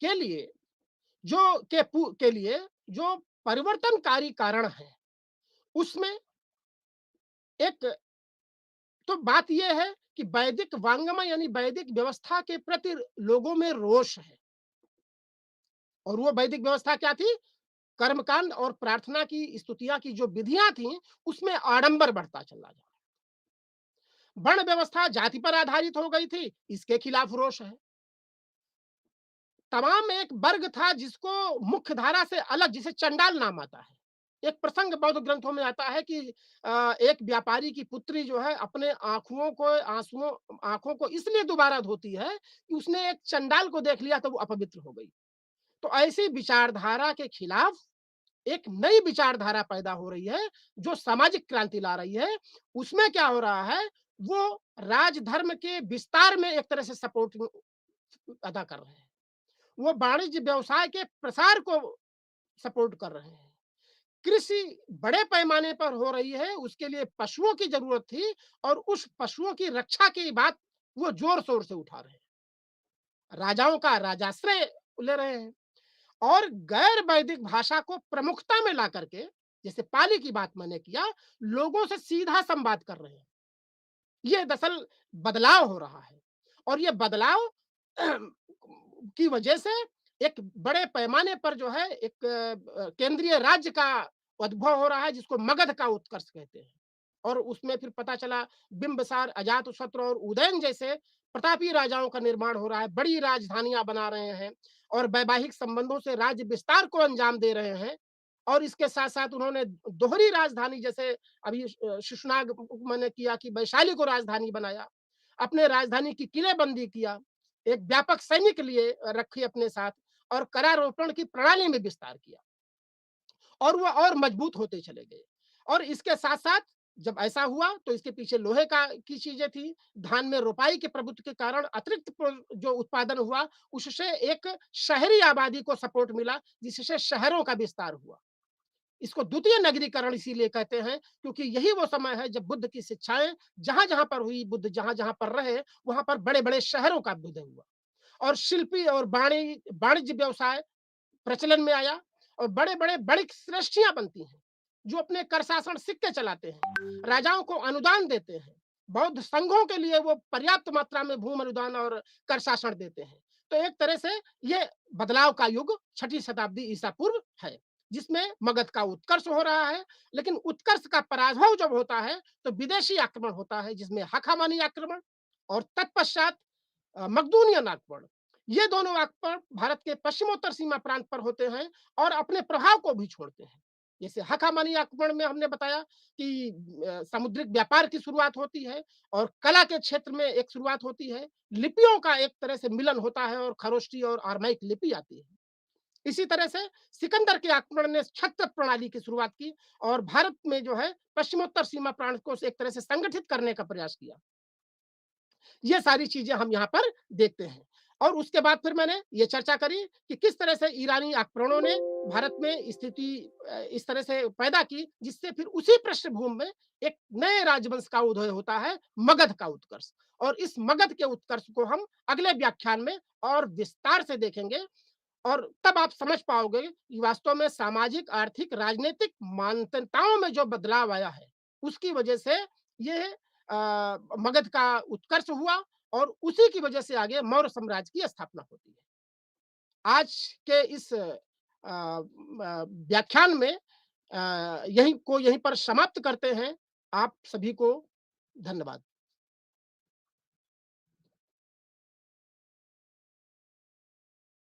के लिए के लिए जो परिवर्तनकारी कारण है उसमें एक तो बात यह है कि वैदिक वांगमय यानी वैदिक व्यवस्था के प्रति लोगों में रोष है। और वो वैदिक व्यवस्था क्या थी? कर्मकांड और प्रार्थना की स्तुतियां की जो विधियां थी उसमें आडंबर बढ़ता चला जा रहा। वर्ण व्यवस्था जाति पर आधारित हो गई थी, इसके खिलाफ रोष है। तमाम एक वर्ग था जिसको मुख्य धारा से अलग, जिसे चंडाल नाम आता है। एक प्रसंग बौद्ध ग्रंथों में आता है कि एक व्यापारी की पुत्री जो है अपने आंखों को इसलिए दोबारा धोती है कि उसने एक चंडाल को देख लिया तो वो अपवित्र हो गई। तो ऐसी विचारधारा के खिलाफ एक नई विचारधारा पैदा हो रही है जो सामाजिक क्रांति ला रही है। उसमें क्या हो रहा है, वो राजधर्म के विस्तार में एक तरह से सपोर्ट अदा कर रहे हैं। वो वाणिज्य व्यवसाय के प्रसार को सपोर्ट कर रहे हैं। कृषि बड़े पैमाने पर हो रही है, उसके लिए पशुओं की जरूरत थी और उस पशुओं की रक्षा की बात वो जोर शोर से उठा रहे हैं। राजाओं का राजाश्रय ले रहे हैं और गैर वैदिक भाषा को प्रमुखता में ला करके, जैसे पाली की बात मैंने किया, लोगों से सीधा संवाद कर रहे हैं। ये दरअसल बदलाव हो रहा है और ये बदलाव की वजह से एक बड़े पैमाने पर जो है एक केंद्रीय राज्य का उद्भव हो रहा है जिसको मगध का उत्कर्ष कहते हैं। और उसमें फिर पता चला बिंबिसार, अजातशत्रु और उदयन जैसे प्रतापी राजाओं का निर्माण हो रहा है, बड़ी राजधानियां बना रहे हैं और वैवाहिक संबंधों से राज्य विस्तार को अंजाम दे रहे हैं। और इसके साथ साथ उन्होंने दोहरी राजधानी, जैसे अभी शिशुनाग मैंने किया कि वैशाली को राजधानी बनाया, अपने राजधानी की किलेबंदी किया, एक व्यापक सैनिक लिए रखी अपने साथ और करारोपण की प्रणाली में विस्तार किया और वो और मजबूत होते चले गए। और इसके साथ साथ जब ऐसा हुआ तो इसके पीछे लोहे का की चीजें थी। धान में रोपाई के प्रभुत्व के कारण अतिरिक्त जो उत्पादन हुआ उससे एक शहरी आबादी को सपोर्ट मिला, जिससे शहरों का विस्तार हुआ। इसको द्वितीय नगरीकरण इसीलिए कहते हैं क्योंकि यही वो समय है जब बुद्ध की शिक्षाएं जहां जहां पर हुई, बुद्ध जहां जहां पर रहे वहां पर बड़े बड़े शहरों का बुद्ध हुआ और शिल्पी और वाणिज्य व्यवसाय प्रचलन में आया और बड़े बड़े बड़ी सृष्टियां बनती हैं जो अपने कर शासन सिक्के चलाते हैं, राजाओं को अनुदान देते हैं, बौद्ध संघों के लिए वो पर्याप्त मात्रा में भूमि अनुदान और कर शासन देते हैं। तो एक तरह से ये बदलाव का युग छठी शताब्दी ईसा पूर्व है जिसमें मगध का उत्कर्ष हो रहा है। लेकिन उत्कर्ष का पराभव जब होता है तो विदेशी आक्रमण होता है जिसमें हखामानी आक्रमण और तत्पश्चात मकदूनियन आक्रमण। ये दोनों आक्रमण भारत के पश्चिमोत्तर सीमा प्रांत पर होते हैं और अपने प्रभाव को भी छोड़ते हैं। जैसे हखामानी आक्रमण में हमने बताया कि समुद्रिक व्यापार की शुरुआत होती है और कला के क्षेत्र में एक शुरुआत होती है, लिपियों का एक तरह से मिलन होता है और खरोष्टी और आर्माइक लिपि आती है। इसी तरह से सिकंदर के आक्रमण ने छत्र प्रणाली की शुरुआत की और भारत में जो है पश्चिमोत्तर सीमा प्रांत को एक तरह से संगठित करने का प्रयास किया। ये सारी चीजें हम यहाँ पर देखते हैं। और उसके बाद फिर मैंने ये चर्चा करी कि किस तरह से ईरानी आक्रमणों ने भारत में स्थिति इस तरह से पैदा की जिससे फिर उसी पृष्ठभूमि में एक नए राजवंश का उदय होता है, मगध का उत्कर्ष। और इस मगध के उत्कर्ष को हम अगले व्याख्यान में और विस्तार से देखेंगे और तब आप समझ पाओगे कि वास्तव में सामाजिक, आर्थिक, राजनीतिक मान्यताओं में जो बदलाव आया है, उसकी वजह से ये मगध का उत्कर्ष हुआ और उसी की वजह से आगे मौर्य साम्राज्य की स्थापना होती है। आज के इस व्याख्यान में यहीं पर समाप्त करते हैं। आप सभी को धन्यवाद।